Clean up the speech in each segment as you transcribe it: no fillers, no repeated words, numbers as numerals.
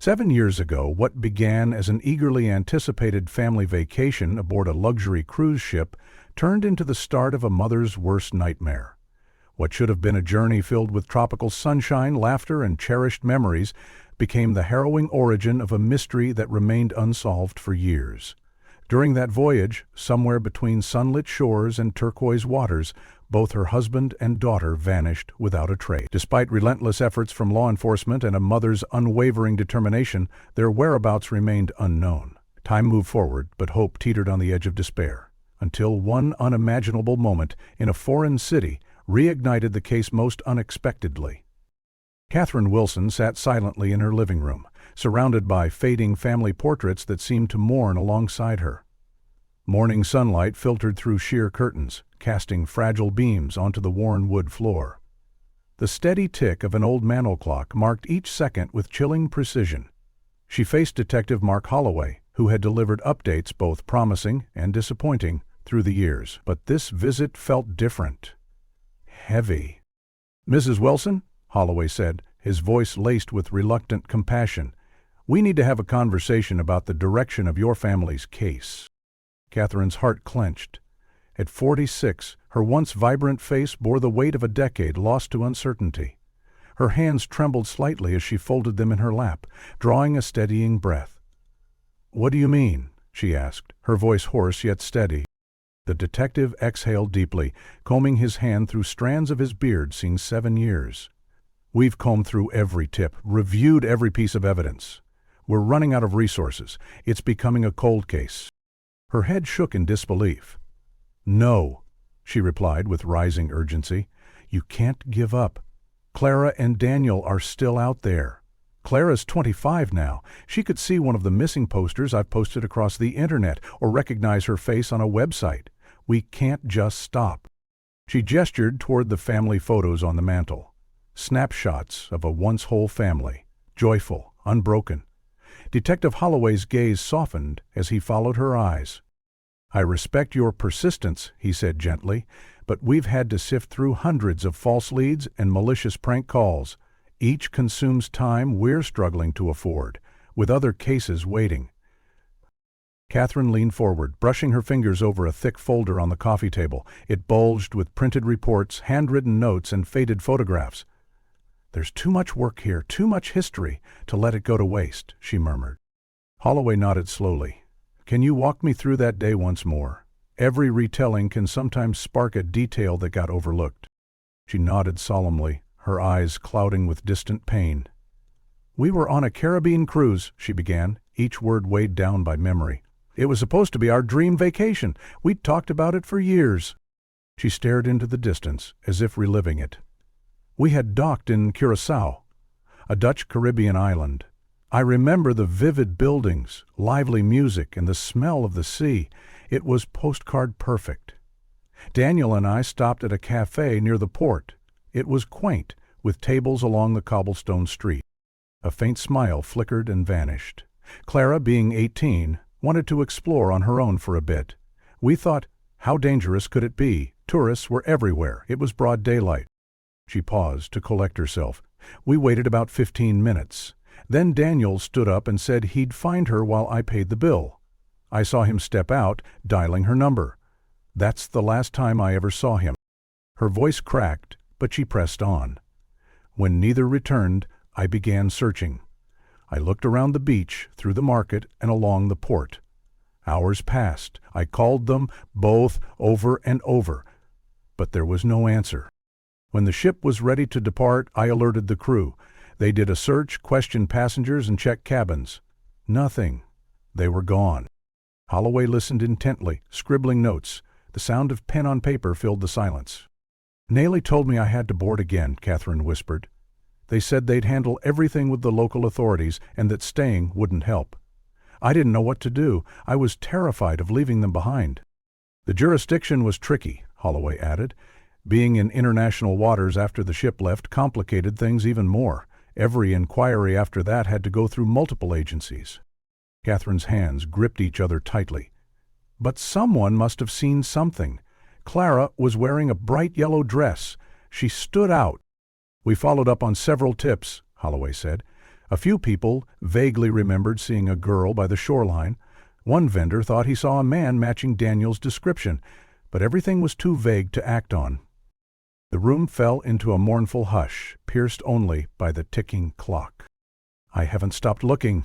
7 years ago, what began as an eagerly anticipated family vacation aboard a luxury cruise ship turned into the start of a mother's worst nightmare. What should have been a journey filled with tropical sunshine, laughter, and cherished memories became the harrowing origin of a mystery that remained unsolved for years. During that voyage, somewhere between sunlit shores and turquoise waters, both her husband and daughter vanished without a trace. Despite relentless efforts from law enforcement and a mother's unwavering determination, their whereabouts remained unknown. Time moved forward, but hope teetered on the edge of despair, until one unimaginable moment in a foreign city reignited the case most unexpectedly. Catherine Wilson sat silently in her living room, surrounded by fading family portraits that seemed to mourn alongside her. Morning sunlight filtered through sheer curtains, casting fragile beams onto the worn wood floor. The steady tick of an old mantel clock marked each second with chilling precision. She faced Detective Mark Holloway, who had delivered updates both promising and disappointing through the years. But this visit felt different. Heavy. "Mrs. Wilson," Holloway said, his voice laced with reluctant compassion, "we need to have a conversation about the direction of your family's case." Catherine's heart clenched. At 46, her once vibrant face bore the weight of a decade lost to uncertainty. Her hands trembled slightly as she folded them in her lap, drawing a steadying breath. "What do you mean?" she asked, her voice hoarse yet steady. The detective exhaled deeply, combing his hand through strands of his beard seen 7 years. "We've combed through every tip, reviewed every piece of evidence. We're running out of resources. It's becoming a cold case." Her head shook in disbelief. "No," she replied with rising urgency. "You can't give up. Clara and Daniel are still out there. Clara's 25 now. She could see one of the missing posters I've posted across the internet or recognize her face on a website. We can't just stop." She gestured toward the family photos on the mantel. Snapshots of a once whole family, joyful, unbroken. Detective Holloway's gaze softened as he followed her eyes. "I respect your persistence," he said gently, "but we've had to sift through hundreds of false leads and malicious prank calls. Each consumes time we're struggling to afford, with other cases waiting." Catherine leaned forward, brushing her fingers over a thick folder on the coffee table. It bulged with printed reports, handwritten notes, and faded photographs. "There's too much work here, too much history, to let it go to waste," she murmured. Holloway nodded slowly. "Can you walk me through that day once more? Every retelling can sometimes spark a detail that got overlooked." She nodded solemnly, her eyes clouding with distant pain. "We were on a Caribbean cruise," she began, each word weighed down by memory. "It was supposed to be our dream vacation. We'd talked about it for years." She stared into the distance, as if reliving it. "We had docked in Curaçao, a Dutch Caribbean island. I remember the vivid buildings, lively music, and the smell of the sea. It was postcard perfect. Daniel and I stopped at a cafe near the port. It was quaint, with tables along the cobblestone street." A faint smile flickered and vanished. "Clara, being 18, wanted to explore on her own for a bit. We thought, how dangerous could it be? Tourists were everywhere. It was broad daylight." She paused to collect herself. "We waited about 15 minutes. Then Daniel stood up and said he'd find her while I paid the bill. I saw him step out, dialing her number. That's the last time I ever saw him." Her voice cracked, but she pressed on. "When neither returned, I began searching. I looked around the beach, through the market, and along the port. Hours passed. I called them both over and over, but there was no answer. When the ship was ready to depart, I alerted the crew. They did a search, questioned passengers, and checked cabins. Nothing. They were gone." Holloway listened intently, scribbling notes. The sound of pen on paper filled the silence. "Naley told me I had to board again," Catherine whispered. "They said they'd handle everything with the local authorities and that staying wouldn't help. I didn't know what to do. I was terrified of leaving them behind." "The jurisdiction was tricky," Holloway added. "Being in international waters after the ship left complicated things even more. Every inquiry after that had to go through multiple agencies." Catherine's hands gripped each other tightly. "But someone must have seen something. Clara was wearing a bright yellow dress. She stood out." "We followed up on several tips," Holloway said. A few people vaguely remembered seeing a girl by the shoreline. One vendor thought he saw a man matching Daniel's description, but everything was too vague to act on. The room fell into a mournful hush, pierced only by the ticking clock. "I haven't stopped looking,"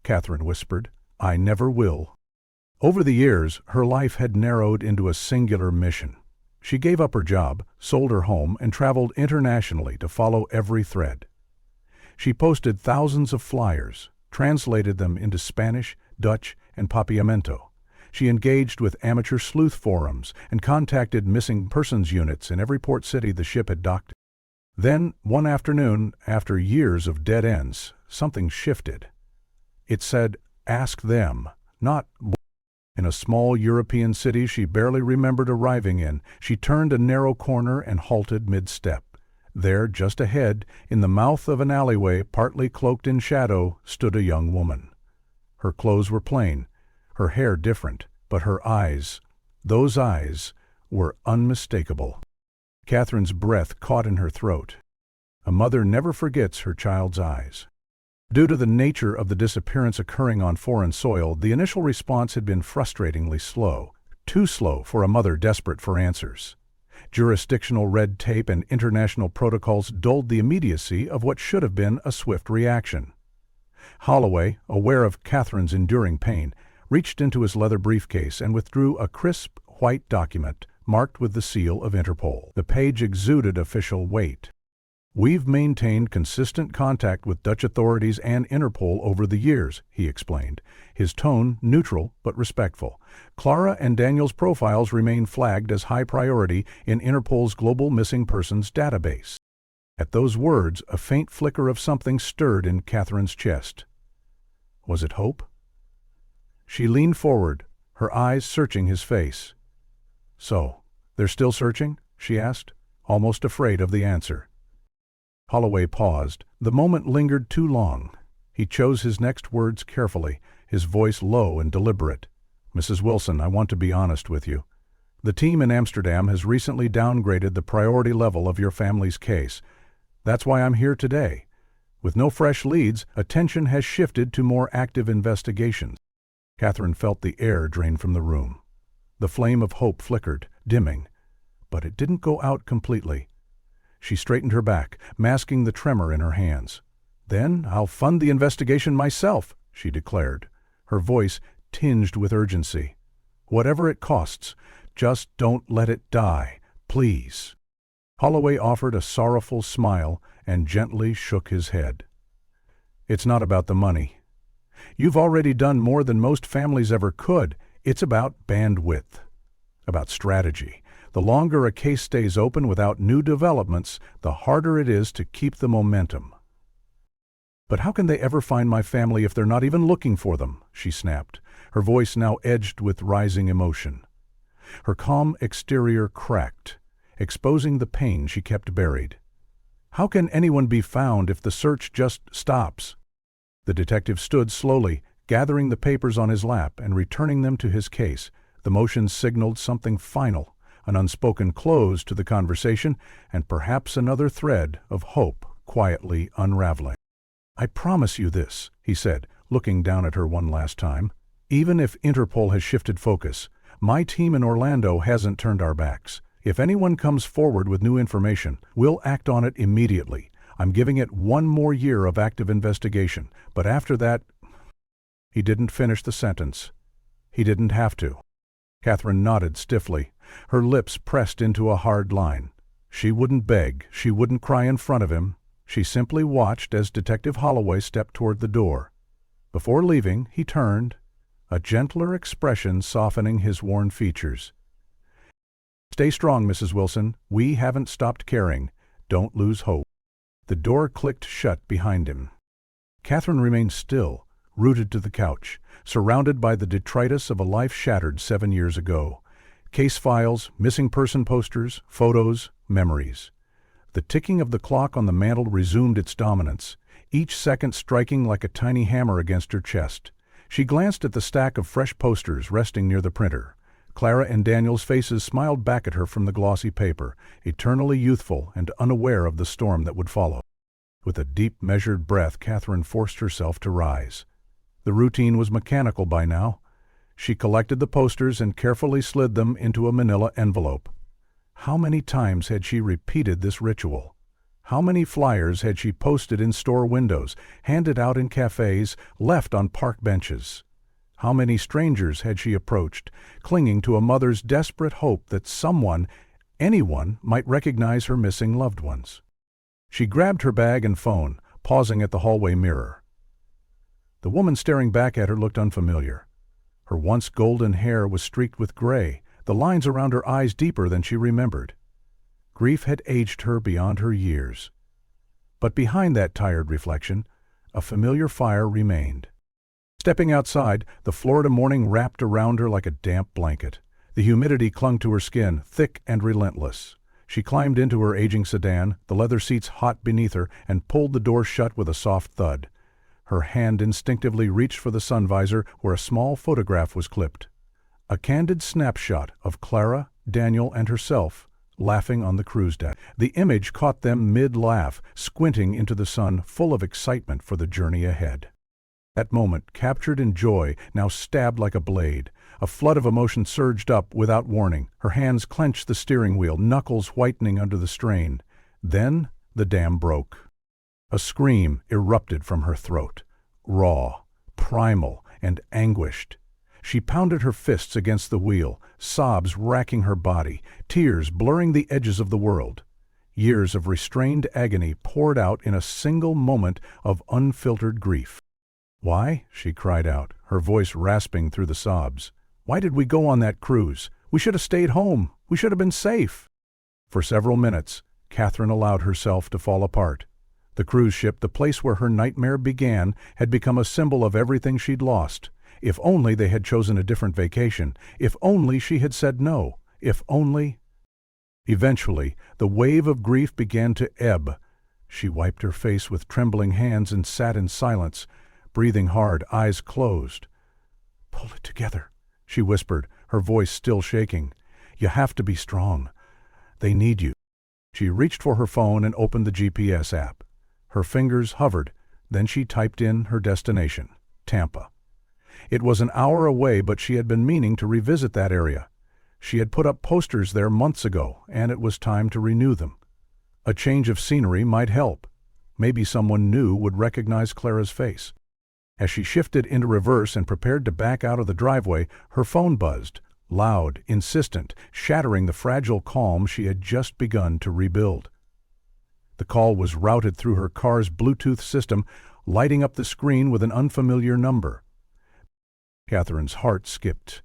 Catherine whispered. "I never will." Over the years, her life had narrowed into a singular mission. She gave up her job, sold her home, and traveled internationally to follow every thread. She posted thousands of flyers, translated them into Spanish, Dutch, and Papiamento. She engaged with amateur sleuth forums and contacted missing persons units in every port city the ship had docked. Then, one afternoon, after years of dead ends, something shifted. It said, "Ask them," not in a small European city she barely remembered arriving in. She turned a narrow corner and halted mid-step. There, just ahead, in the mouth of an alleyway partly cloaked in shadow, stood a young woman. Her clothes were plain, her hair different, but her eyes, those eyes, were unmistakable. Catherine's breath caught in her throat. A mother never forgets her child's eyes. Due to the nature of the disappearance occurring on foreign soil, the initial response had been frustratingly slow, too slow for a mother desperate for answers. Jurisdictional red tape and international protocols dulled the immediacy of what should have been a swift reaction. Holloway, aware of Catherine's enduring pain, reached into his leather briefcase and withdrew a crisp, white document marked with the seal of Interpol. The page exuded official weight. "We've maintained consistent contact with Dutch authorities and Interpol over the years," he explained, his tone neutral but respectful. "Clara and Daniel's profiles remain flagged as high priority in Interpol's Global Missing Persons database." At those words, a faint flicker of something stirred in Catherine's chest. Was it hope? She leaned forward, her eyes searching his face. "So, they're still searching?" she asked, almost afraid of the answer. Holloway paused. The moment lingered too long. He chose his next words carefully, his voice low and deliberate. "Mrs. Wilson, I want to be honest with you. The team in Amsterdam has recently downgraded the priority level of your family's case. That's why I'm here today. With no fresh leads, attention has shifted to more active investigations." Catherine felt the air drain from the room. The flame of hope flickered, dimming, but it didn't go out completely. She straightened her back, masking the tremor in her hands. "Then I'll fund the investigation myself," she declared, her voice tinged with urgency. "Whatever it costs, just don't let it die, please." Holloway offered a sorrowful smile and gently shook his head. "It's not about the money. You've already done more than most families ever could. It's about bandwidth, about strategy. The longer a case stays open without new developments, the harder it is to keep the momentum." "But how can they ever find my family if they're not even looking for them?" she snapped, her voice now edged with rising emotion. Her calm exterior cracked, exposing the pain she kept buried. "How can anyone be found if the search just stops?" The detective stood slowly, gathering the papers on his lap and returning them to his case. The motion signaled something final, an unspoken close to the conversation, and perhaps another thread of hope quietly unraveling. "I promise you this," he said, looking down at her one last time. "Even if Interpol has shifted focus, my team in Orlando hasn't turned our backs. If anyone comes forward with new information, we'll act on it immediately. I'm giving it one more year of active investigation, but after that—" He didn't finish the sentence. He didn't have to. Catherine nodded stiffly, her lips pressed into a hard line. She wouldn't beg, she wouldn't cry in front of him. She simply watched as Detective Holloway stepped toward the door. Before leaving, he turned, a gentler expression softening his worn features. "Stay strong, Mrs. Wilson. We haven't stopped caring. Don't lose hope." The door clicked shut behind him. Catherine remained still, rooted to the couch, surrounded by the detritus of a life shattered 7 years ago. Case files, missing person posters, photos, memories. The ticking of the clock on the mantel resumed its dominance, each second striking like a tiny hammer against her chest. She glanced at the stack of fresh posters resting near the printer. Clara and Daniel's faces smiled back at her from the glossy paper, eternally youthful and unaware of the storm that would follow. With a deep, measured breath, Catherine forced herself to rise. The routine was mechanical by now. She collected the posters and carefully slid them into a manila envelope. How many times had she repeated this ritual? How many flyers had she posted in store windows, handed out in cafes, left on park benches? How many strangers had she approached, clinging to a mother's desperate hope that someone, anyone, might recognize her missing loved ones? She grabbed her bag and phone, pausing at the hallway mirror. The woman staring back at her looked unfamiliar. Her once golden hair was streaked with gray, the lines around her eyes deeper than she remembered. Grief had aged her beyond her years. But behind that tired reflection, a familiar fire remained. Stepping outside, the Florida morning wrapped around her like a damp blanket. The humidity clung to her skin, thick and relentless. She climbed into her aging sedan, the leather seats hot beneath her, and pulled the door shut with a soft thud. Her hand instinctively reached for the sun visor where a small photograph was clipped. A candid snapshot of Clara, Daniel, and herself, laughing on the cruise deck. The image caught them mid-laugh, squinting into the sun, full of excitement for the journey ahead. That moment, captured in joy, now stabbed like a blade. A flood of emotion surged up without warning. Her hands clenched the steering wheel, knuckles whitening under the strain. Then the dam broke. A scream erupted from her throat, raw, primal, and anguished. She pounded her fists against the wheel, sobs racking her body, tears blurring the edges of the world. Years of restrained agony poured out in a single moment of unfiltered grief. "Why?" she cried out, her voice rasping through the sobs. "Why did we go on that cruise? We should have stayed home. We should have been safe." For several minutes, Catherine allowed herself to fall apart. The cruise ship, the place where her nightmare began, had become a symbol of everything she'd lost. If only they had chosen a different vacation. If only she had said no. If only... Eventually, the wave of grief began to ebb. She wiped her face with trembling hands and sat in silence, breathing hard, eyes closed. "Pull it together," she whispered, her voice still shaking. "You have to be strong. They need you." She reached for her phone and opened the GPS app. Her fingers hovered, then she typed in her destination, Tampa. It was an hour away, but she had been meaning to revisit that area. She had put up posters there months ago, and it was time to renew them. A change of scenery might help. Maybe someone new would recognize Clara's face. As she shifted into reverse and prepared to back out of the driveway, her phone buzzed, loud, insistent, shattering the fragile calm she had just begun to rebuild. The call was routed through her car's Bluetooth system, lighting up the screen with an unfamiliar number. Catherine's heart skipped.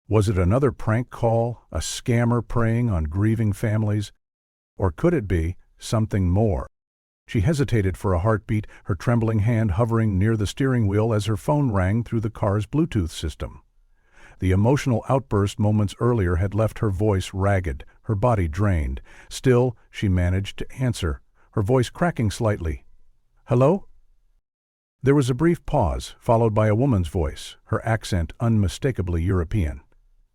Was it another prank call, a scammer preying on grieving families? Or could it be something more? She hesitated for a heartbeat, her trembling hand hovering near the steering wheel as her phone rang through the car's Bluetooth system. The emotional outburst moments earlier had left her voice ragged, her body drained. Still, she managed to answer, her voice cracking slightly. "Hello?" There was a brief pause, followed by a woman's voice, her accent unmistakably European.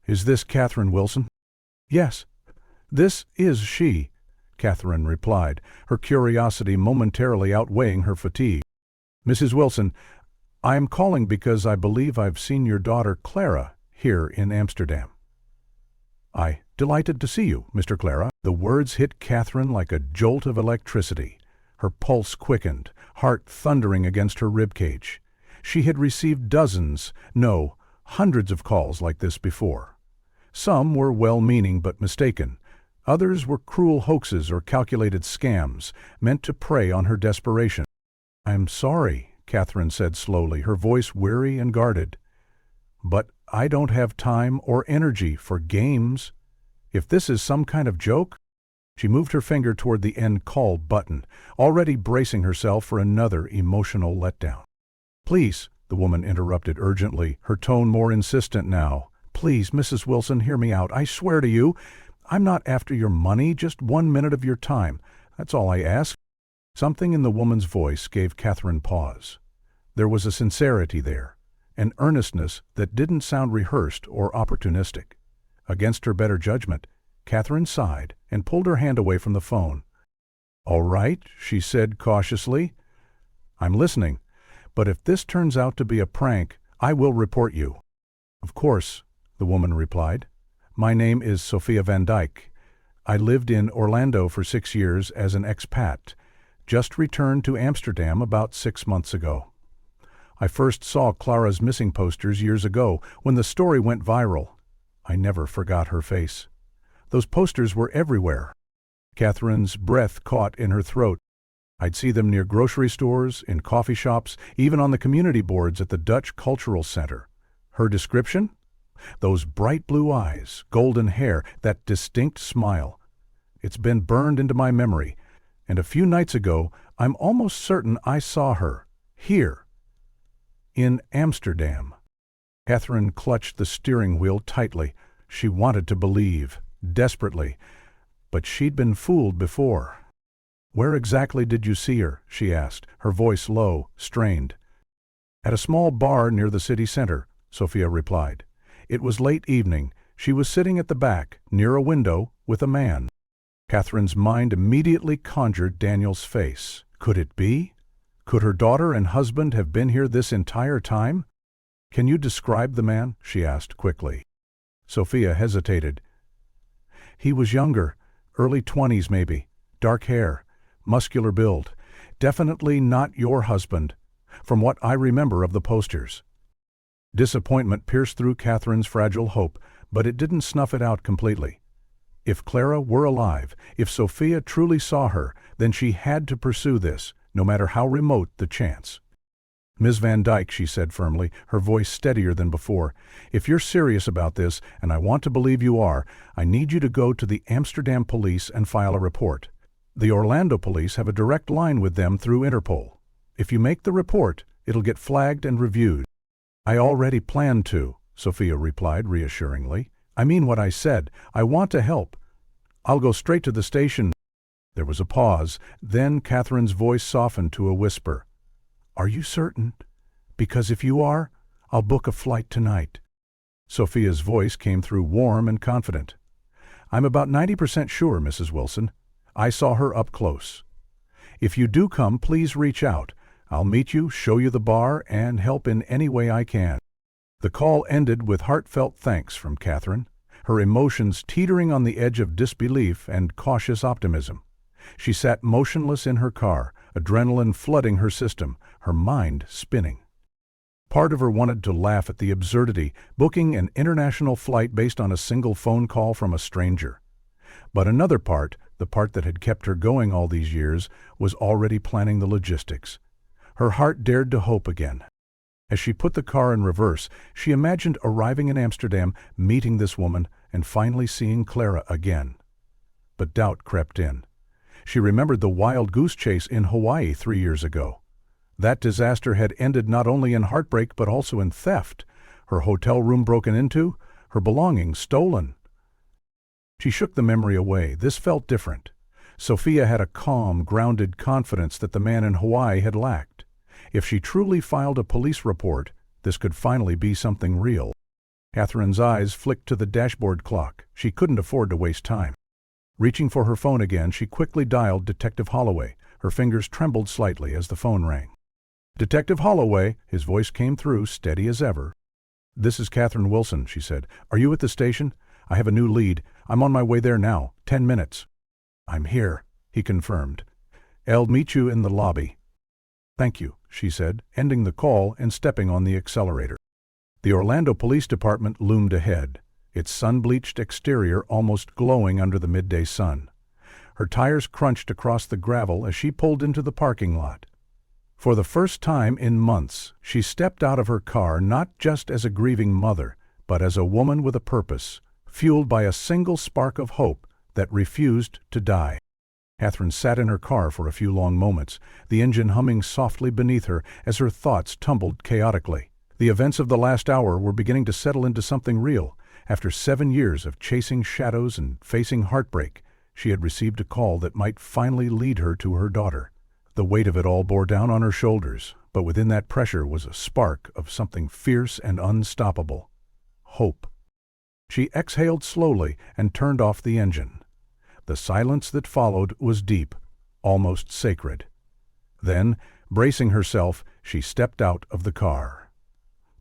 "Is this Catherine Wilson?" "Yes, this is she," Catherine replied, her curiosity momentarily outweighing her fatigue. "Mrs. Wilson, I am calling because I believe I've seen your daughter Clara here in Amsterdam." "Delighted to see you, Mr. Clara." The words hit Catherine like a jolt of electricity. Her pulse quickened, heart thundering against her ribcage. She had received dozens, no, hundreds of calls like this before. Some were well-meaning but mistaken. Others were cruel hoaxes or calculated scams, meant to prey on her desperation. "I'm sorry," Catherine said slowly, her voice weary and guarded. "But I don't have time or energy for games. If this is some kind of joke..." She moved her finger toward the end call button, already bracing herself for another emotional letdown. "Please," the woman interrupted urgently, her tone more insistent now. "Please, Mrs. Wilson, hear me out. I swear to you, I'm not after your money, just 1 minute of your time. That's all I ask." Something in the woman's voice gave Catherine pause. There was a sincerity there, an earnestness that didn't sound rehearsed or opportunistic. Against her better judgment, Catherine sighed and pulled her hand away from the phone. "All right," she said cautiously. "I'm listening. But if this turns out to be a prank, I will report you." "Of course," the woman replied. "My name is Sophia Van Dyke. I lived in Orlando for 6 years as an expat. Just returned to Amsterdam about 6 months ago. I first saw Clara's missing posters years ago when the story went viral. I never forgot her face. Those posters were everywhere." Catherine's breath caught in her throat. "I'd see them near grocery stores, in coffee shops, even on the community boards at the Dutch Cultural Center. Her description? Those bright blue eyes, golden hair, that distinct smile. It's been burned into my memory, and a few nights ago, I'm almost certain I saw her, here, in Amsterdam." Catherine clutched the steering wheel tightly. She wanted to believe, desperately, but she'd been fooled before. "Where exactly did you see her?" she asked, her voice low, strained. "At a small bar near the city center," Sophia replied. "It was late evening. She was sitting at the back, near a window, with a man." Catherine's mind immediately conjured Daniel's face. Could it be? Could her daughter and husband have been here this entire time? "Can you describe the man?" she asked quickly. Sophia hesitated. "He was younger, early 20s maybe, dark hair, muscular build. Definitely not your husband, from what I remember of the posters." Disappointment pierced through Catherine's fragile hope, but it didn't snuff it out completely. If Clara were alive, if Sophia truly saw her, then she had to pursue this, no matter how remote the chance. "Ms. Van Dyke," she said firmly, her voice steadier than before, "if you're serious about this, and I want to believe you are, I need you to go to the Amsterdam police and file a report. The Orlando police have a direct line with them through Interpol. If you make the report, it'll get flagged and reviewed." "I already planned to," Sophia replied reassuringly. "I mean what I said. I want to help. I'll go straight to the station." There was a pause. Then Catherine's voice softened to a whisper. "Are you certain? Because if you are, I'll book a flight tonight." Sophia's voice came through warm and confident. "I'm about 90% sure, Mrs. Wilson. I saw her up close. If you do come, please reach out. I'll meet you, show you the bar, and help in any way I can." The call ended with heartfelt thanks from Catherine, her emotions teetering on the edge of disbelief and cautious optimism. She sat motionless in her car, adrenaline flooding her system, her mind spinning. Part of her wanted to laugh at the absurdity, booking an international flight based on a single phone call from a stranger. But another part, the part that had kept her going all these years, was already planning the logistics. Her heart dared to hope again. As she put the car in reverse, she imagined arriving in Amsterdam, meeting this woman, and finally seeing Clara again. But doubt crept in. She remembered the wild goose chase in Hawaii 3 years ago. That disaster had ended not only in heartbreak but also in theft, her hotel room broken into, her belongings stolen. She shook the memory away. This felt different. Sophia had a calm, grounded confidence that the man in Hawaii had lacked. If she truly filed a police report, this could finally be something real. Catherine's eyes flicked to the dashboard clock. She couldn't afford to waste time. Reaching for her phone again, she quickly dialed Detective Holloway. Her fingers trembled slightly as the phone rang. "Detective Holloway," his voice came through, steady as ever. "This is Catherine Wilson," she said. "Are you at the station? I have a new lead. I'm on my way there now. 10 minutes. "I'm here," he confirmed. "I'll meet you in the lobby." "Thank you," she said, ending the call and stepping on the accelerator. The Orlando Police Department loomed ahead, its sun-bleached exterior almost glowing under the midday sun. Her tires crunched across the gravel as she pulled into the parking lot. For the first time in months, she stepped out of her car not just as a grieving mother, but as a woman with a purpose, fueled by a single spark of hope that refused to die. Catherine sat in her car for a few long moments, the engine humming softly beneath her as her thoughts tumbled chaotically. The events of the last hour were beginning to settle into something real. After 7 years of chasing shadows and facing heartbreak, she had received a call that might finally lead her to her daughter. The weight of it all bore down on her shoulders, but within that pressure was a spark of something fierce and unstoppable. Hope. She exhaled slowly and turned off the engine. The silence that followed was deep, almost sacred. Then, bracing herself, she stepped out of the car.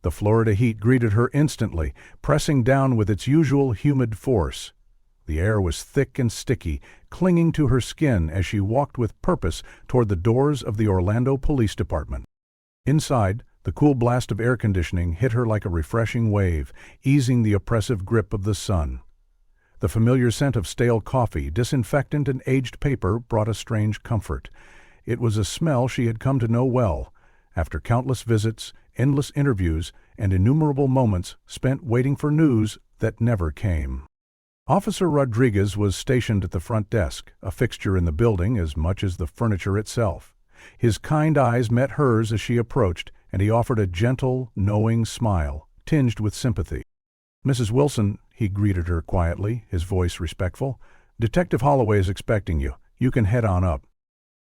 The Florida heat greeted her instantly, pressing down with its usual humid force. The air was thick and sticky, clinging to her skin as she walked with purpose toward the doors of the Orlando Police Department. Inside, the cool blast of air conditioning hit her like a refreshing wave, easing the oppressive grip of the sun. The familiar scent of stale coffee, disinfectant, and aged paper brought a strange comfort. It was a smell she had come to know well, after countless visits, endless interviews, and innumerable moments spent waiting for news that never came. Officer Rodriguez was stationed at the front desk, a fixture in the building as much as the furniture itself. His kind eyes met hers as she approached, and he offered a gentle, knowing smile, tinged with sympathy. "Mrs. Wilson," he greeted her quietly, his voice respectful, "Detective Holloway is expecting you. You can head on up."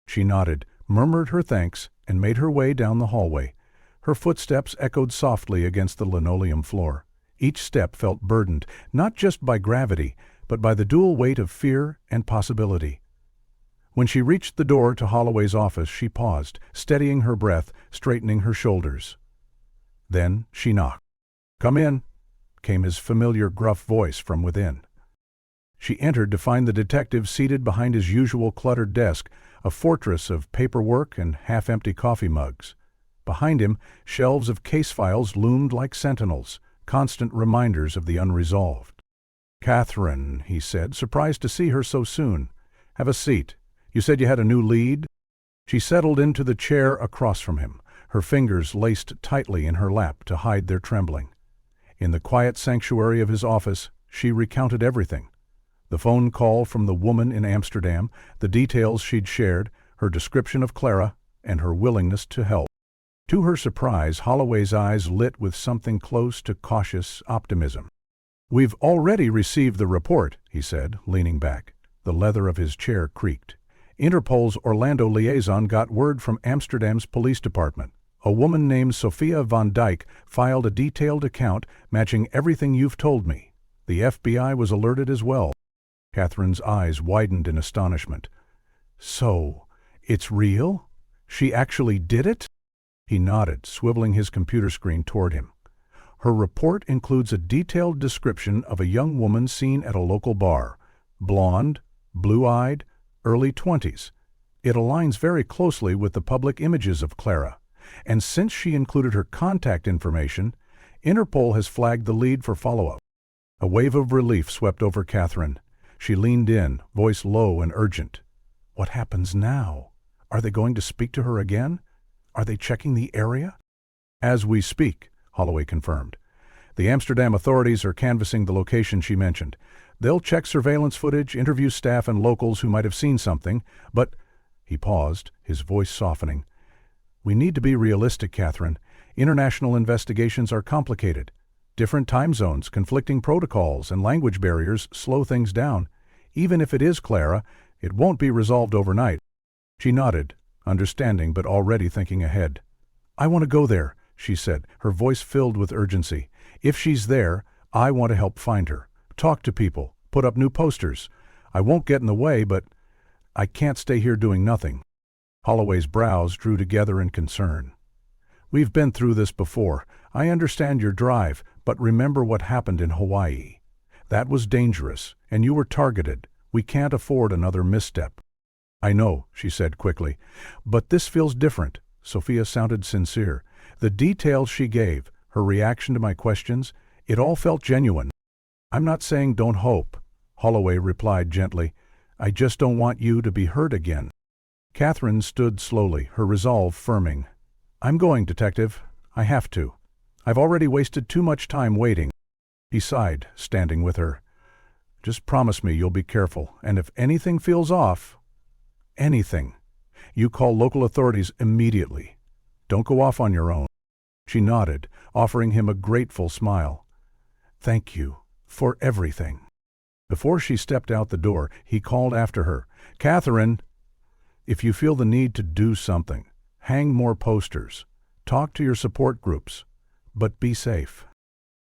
She nodded, murmured her thanks, and made her way down the hallway. Her footsteps echoed softly against the linoleum floor. Each step felt burdened, not just by gravity, but by the dual weight of fear and possibility. When she reached the door to Holloway's office, she paused, steadying her breath, straightening her shoulders. Then she knocked. "Come in," came his familiar gruff voice from within. She entered to find the detective seated behind his usual cluttered desk, a fortress of paperwork and half-empty coffee mugs. Behind him, shelves of case files loomed like sentinels, constant reminders of the unresolved. "Catherine," he said, surprised to see her so soon. "Have a seat. You said you had a new lead?" She settled into the chair across from him, her fingers laced tightly in her lap to hide their trembling. In the quiet sanctuary of his office, she recounted everything. The phone call from the woman in Amsterdam, the details she'd shared, her description of Clara, and her willingness to help. To her surprise, Holloway's eyes lit with something close to cautious optimism. "We've already received the report," he said, leaning back. The leather of his chair creaked. "Interpol's Orlando liaison got word from Amsterdam's police department. A woman named Sophia van Dyke filed a detailed account matching everything you've told me. The FBI was alerted as well." Catherine's eyes widened in astonishment. "So, it's real? She actually did it?" He nodded, swiveling his computer screen toward him. "Her report includes a detailed description of a young woman seen at a local bar. Blonde, blue-eyed, early 20s. It aligns very closely with the public images of Clara. And since she included her contact information, Interpol has flagged the lead for follow-up." A wave of relief swept over Catherine. She leaned in, voice low and urgent. "What happens now? Are they going to speak to her again? Are they checking the area?" "As we speak," Holloway confirmed. "The Amsterdam authorities are canvassing the location she mentioned. They'll check surveillance footage, interview staff and locals who might have seen something, but—" He paused, his voice softening. "We need to be realistic, Catherine. International investigations are complicated. Different time zones, conflicting protocols, and language barriers slow things down. Even if it is Clara, it won't be resolved overnight." She nodded, understanding but already thinking ahead. "I want to go there," she said, her voice filled with urgency. "If she's there, I want to help find her. Talk to people, put up new posters. I won't get in the way, but I can't stay here doing nothing." Holloway's brows drew together in concern. "We've been through this before. I understand your drive, but remember what happened in Hawaii. That was dangerous, and you were targeted. We can't afford another misstep." "I know," she said quickly, "but this feels different." Sophia sounded sincere. The details she gave, her reaction to my questions, it all felt genuine. "I'm not saying don't hope," Holloway replied gently. "I just don't want you to be hurt again." Catherine stood slowly, her resolve firming. "I'm going, Detective. I have to. I've already wasted too much time waiting." He sighed, standing with her. "Just promise me you'll be careful, and if anything feels off, anything, you call local authorities immediately. Don't go off on your own." She nodded, offering him a grateful smile. "Thank you for everything." Before she stepped out the door, he called after her, "Catherine, if you feel the need to do something, hang more posters, talk to your support groups, but be safe."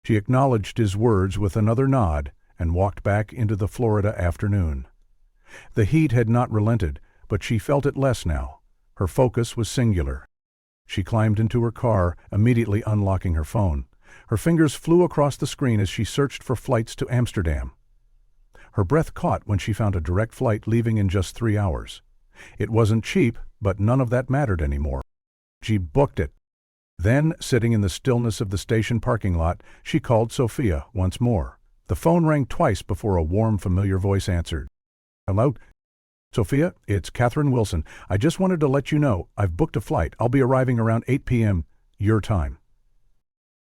She acknowledged his words with another nod and walked back into the Florida afternoon. The heat had not relented, but she felt it less now. Her focus was singular. She climbed into her car, immediately unlocking her phone. Her fingers flew across the screen as she searched for flights to Amsterdam. Her breath caught when she found a direct flight leaving in just 3 hours. It wasn't cheap, but none of that mattered anymore. She booked it. Then, sitting in the stillness of the station parking lot, she called Sophia once more. The phone rang twice before a warm, familiar voice answered. "Hello? Sophia, it's Catherine Wilson. I just wanted to let you know I've booked a flight. I'll be arriving around 8 p.m. your time."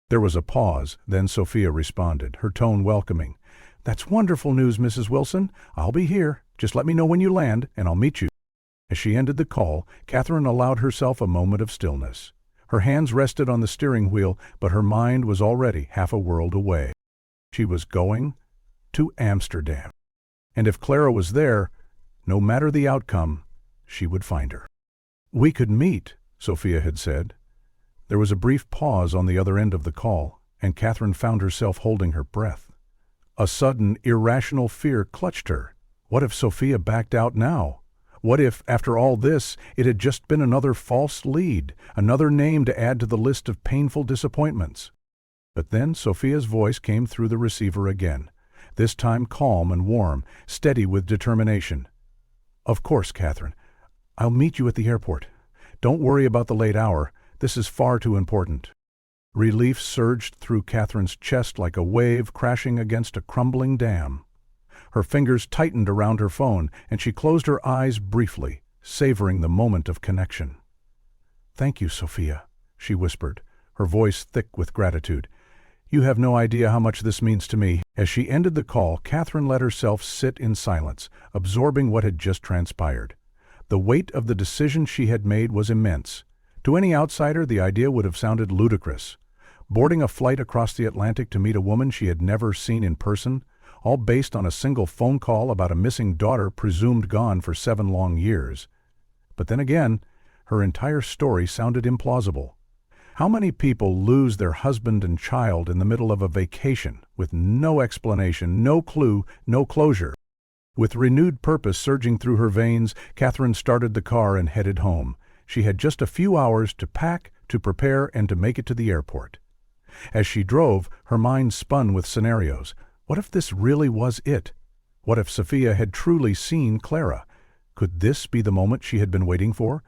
There was a pause, then Sophia responded, her tone welcoming. "That's wonderful news, Mrs. Wilson. I'll be here. Just let me know when you land, and I'll meet you." As she ended the call, Catherine allowed herself a moment of stillness. Her hands rested on the steering wheel, but her mind was already half a world away. She was going to Amsterdam. And if Clara was there, no matter the outcome, she would find her. "We could meet," Sophia had said. There was a brief pause on the other end of the call, and Catherine found herself holding her breath. A sudden, irrational fear clutched her. What if Sophia backed out now? What if, after all this, it had just been another false lead, another name to add to the list of painful disappointments? But then Sophia's voice came through the receiver again, this time calm and warm, steady with determination. "Of course, Catherine. I'll meet you at the airport. Don't worry about the late hour. This is far too important." Relief surged through Catherine's chest like a wave crashing against a crumbling dam. Her fingers tightened around her phone, and she closed her eyes briefly, savoring the moment of connection. "Thank you, Sophia," she whispered, her voice thick with gratitude. "You have no idea how much this means to me." As she ended the call, Catherine let herself sit in silence, absorbing what had just transpired. The weight of the decision she had made was immense. To any outsider, the idea would have sounded ludicrous. Boarding a flight across the Atlantic to meet a woman she had never seen in person, all based on a single phone call about a missing daughter presumed gone for 7 long years. But then again, her entire story sounded implausible. How many people lose their husband and child in the middle of a vacation, with no explanation, no clue, no closure? With renewed purpose surging through her veins, Catherine started the car and headed home. She had just a few hours to pack, to prepare, and to make it to the airport. As she drove, her mind spun with scenarios. What if this really was it? What if Sophia had truly seen Clara? Could this be the moment she had been waiting for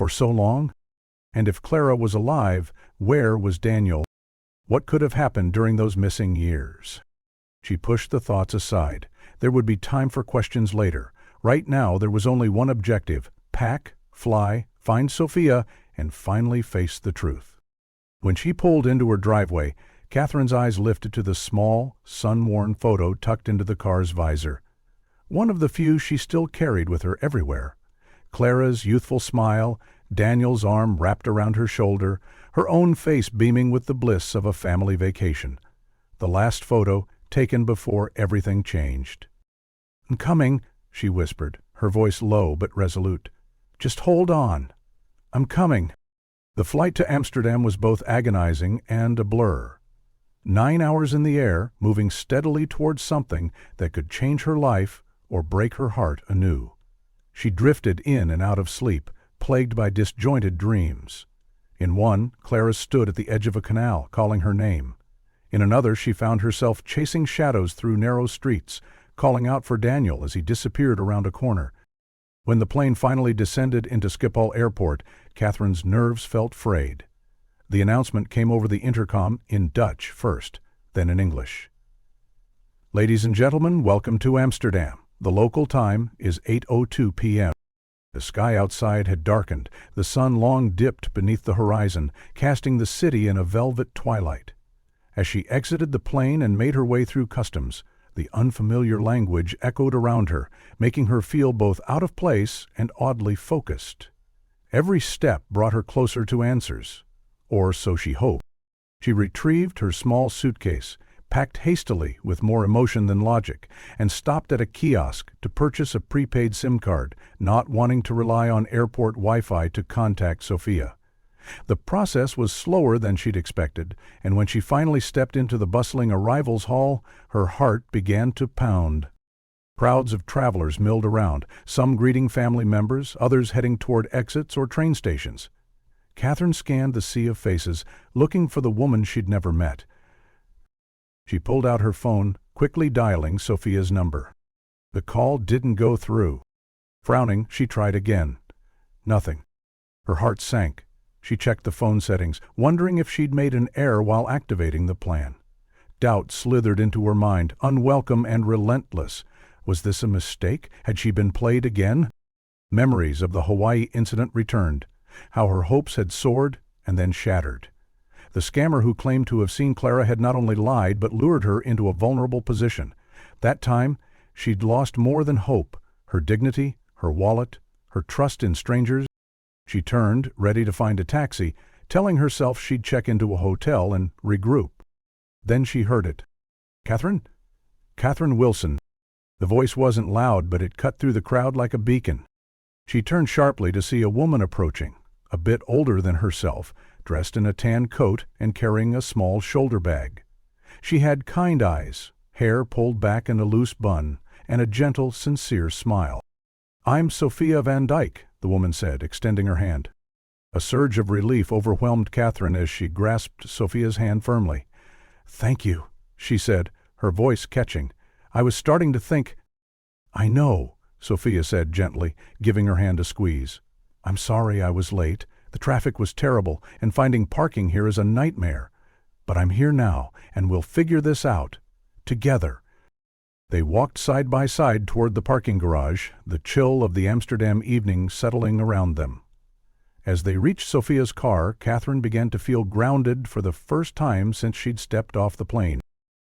so long? And if Clara was alive, where was Daniel? What could have happened during those missing years? She pushed the thoughts aside. There would be time for questions later. Right now, there was only one objective: pack, fly, find Sophia, and finally face the truth. When she pulled into her driveway, Catherine's eyes lifted to the small, sun-worn photo tucked into the car's visor. One of the few she still carried with her everywhere. Clara's youthful smile, Daniel's arm wrapped around her shoulder, her own face beaming with the bliss of a family vacation. The last photo, taken before everything changed. "I'm coming," she whispered, her voice low but resolute. "Just hold on. I'm coming." The flight to Amsterdam was both agonizing and a blur. 9 hours in the air, moving steadily towards something that could change her life or break her heart anew. She drifted in and out of sleep, plagued by disjointed dreams. In one, Clara stood at the edge of a canal, calling her name. In another, she found herself chasing shadows through narrow streets, calling out for Daniel as he disappeared around a corner. When the plane finally descended into Schiphol Airport, Catherine's nerves felt frayed. The announcement came over the intercom in Dutch first, then in English. "Ladies and gentlemen, welcome to Amsterdam. The local time is 8:02 p.m. The sky outside had darkened, the sun long dipped beneath the horizon, casting the city in a velvet twilight. As she exited the plane and made her way through customs, the unfamiliar language echoed around her, making her feel both out of place and oddly focused. Every step brought her closer to answers. Or so she hoped. She retrieved her small suitcase, packed hastily with more emotion than logic, and stopped at a kiosk to purchase a prepaid SIM card, not wanting to rely on airport Wi-Fi to contact Sophia. The process was slower than she'd expected, and when she finally stepped into the bustling arrivals hall, her heart began to pound. Crowds of travelers milled around, some greeting family members, others heading toward exits or train stations. Catherine scanned the sea of faces, looking for the woman she'd never met. She pulled out her phone, quickly dialing Sophia's number. The call didn't go through. Frowning, she tried again. Nothing. Her heart sank. She checked the phone settings, wondering if she'd made an error while activating the plan. Doubt slithered into her mind, unwelcome and relentless. Was this a mistake? Had she been played again? Memories of the Hawaii incident returned, how her hopes had soared and then shattered. The scammer who claimed to have seen Clara had not only lied but lured her into a vulnerable position. That time, she'd lost more than hope, her dignity, her wallet, her trust in strangers. She turned, ready to find a taxi, telling herself she'd check into a hotel and regroup. Then she heard it. "Catherine? Catherine Wilson." The voice wasn't loud, but it cut through the crowd like a beacon. She turned sharply to see a woman approaching, a bit older than herself, dressed in a tan coat and carrying a small shoulder bag. She had kind eyes, hair pulled back in a loose bun, and a gentle, sincere smile. "I'm Sophia Van Dyke," the woman said, extending her hand. A surge of relief overwhelmed Catherine as she grasped Sophia's hand firmly. "Thank you," she said, her voice catching. "I was starting to think—" "I know," Sophia said gently, giving her hand a squeeze. "I'm sorry I was late. The traffic was terrible, and finding parking here is a nightmare. But I'm here now, and we'll figure this out. Together." They walked side by side toward the parking garage, the chill of the Amsterdam evening settling around them. As they reached Sophia's car, Catherine began to feel grounded for the first time since she'd stepped off the plane.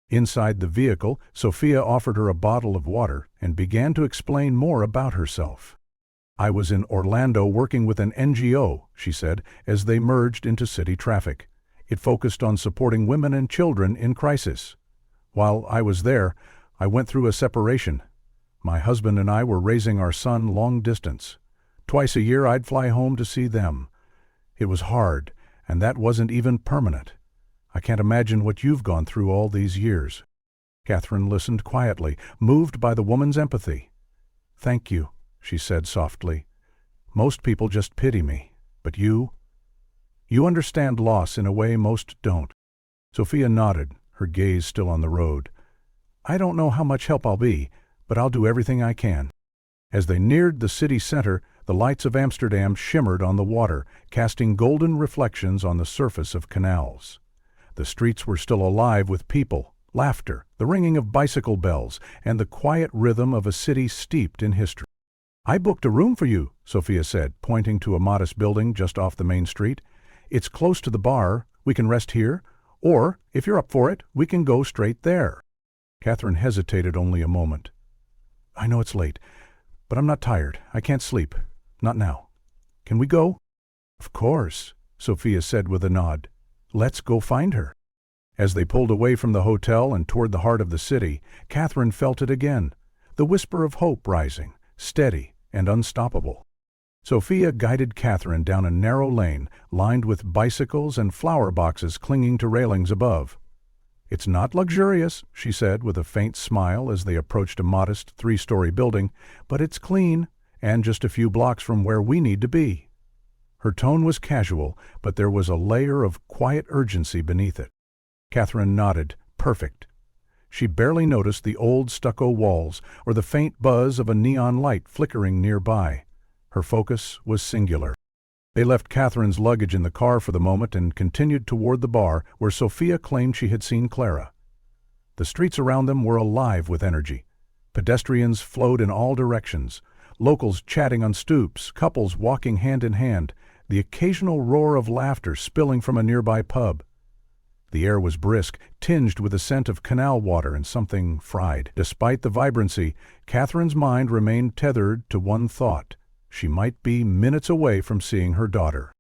Inside the vehicle, Sophia offered her a bottle of water and began to explain more about herself. "I was in Orlando working with an NGO," she said, as they merged into city traffic. "It focused on supporting women and children in crisis. While I was there, I went through a separation. My husband and I were raising our son long distance. Twice a year I'd fly home to see them. It was hard, and that wasn't even permanent. I can't imagine what you've gone through all these years." Catherine listened quietly, moved by the woman's empathy. "Thank you," she said softly. "Most people just pity me, but you understand loss in a way most don't." Sophia nodded, her gaze still on the road. "I don't know how much help I'll be, but I'll do everything I can." As they neared the city center, the lights of Amsterdam shimmered on the water, casting golden reflections on the surface of canals. The streets were still alive with people, laughter, the ringing of bicycle bells, and the quiet rhythm of a city steeped in history. "I booked a room for you," Sophia said, pointing to a modest building just off the main street. "It's close to the bar. We can rest here. Or, if you're up for it, we can go straight there." Catherine hesitated only a moment. "I know it's late, but I'm not tired. I can't sleep. Not now. Can we go?" "Of course," Sophia said with a nod. "Let's go find her." As they pulled away from the hotel and toward the heart of the city, Catherine felt it again, the whisper of hope rising, steady and unstoppable. Sophia guided Catherine down a narrow lane lined with bicycles and flower boxes clinging to railings above. "It's not luxurious," she said with a faint smile as they approached a modest 3-story building, "but it's clean, and just a few blocks from where we need to be." Her tone was casual, but there was a layer of quiet urgency beneath it. Catherine nodded, perfect. She barely noticed the old stucco walls or the faint buzz of a neon light flickering nearby. Her focus was singular. They left Catherine's luggage in the car for the moment and continued toward the bar where Sophia claimed she had seen Clara. The streets around them were alive with energy. Pedestrians flowed in all directions, locals chatting on stoops, couples walking hand in hand, the occasional roar of laughter spilling from a nearby pub. The air was brisk, tinged with the scent of canal water and something fried. Despite the vibrancy, Catherine's mind remained tethered to one thought. She might be minutes away from seeing her daughter.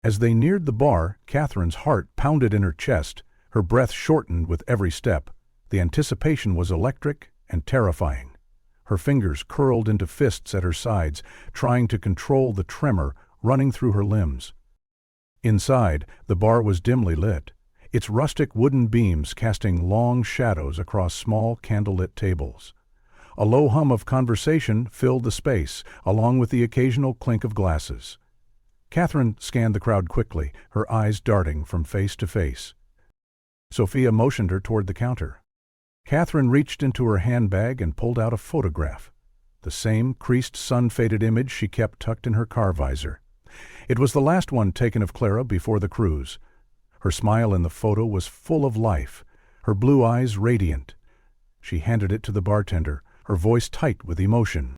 As they neared the bar, Catherine's heart pounded in her chest, her breath shortened with every step. The anticipation was electric and terrifying. Her fingers curled into fists at her sides, trying to control the tremor running through her limbs. Inside, the bar was dimly lit, its rustic wooden beams casting long shadows across small candlelit tables. A low hum of conversation filled the space, along with the occasional clink of glasses. Catherine scanned the crowd quickly, her eyes darting from face to face. Sophia motioned her toward the counter. Catherine reached into her handbag and pulled out a photograph, the same creased, sun-faded image she kept tucked in her car visor. It was the last one taken of Clara before the cruise. Her smile in the photo was full of life, her blue eyes radiant. She handed it to the bartender, her voice tight with emotion.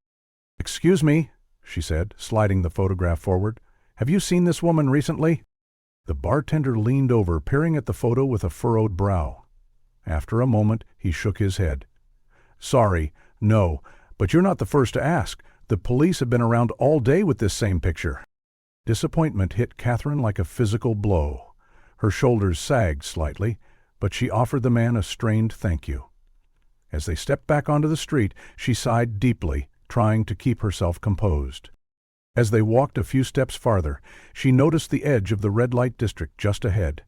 "Excuse me," she said, sliding the photograph forward. "Have you seen this woman recently?" The bartender leaned over, peering at the photo with a furrowed brow. After a moment, he shook his head. "Sorry, no, but you're not the first to ask. The police have been around all day with this same picture." Disappointment hit Catherine like a physical blow. Her shoulders sagged slightly, but she offered the man a strained thank you. As they stepped back onto the street, she sighed deeply, trying to keep herself composed. As they walked a few steps farther, she noticed the edge of the red light district just ahead,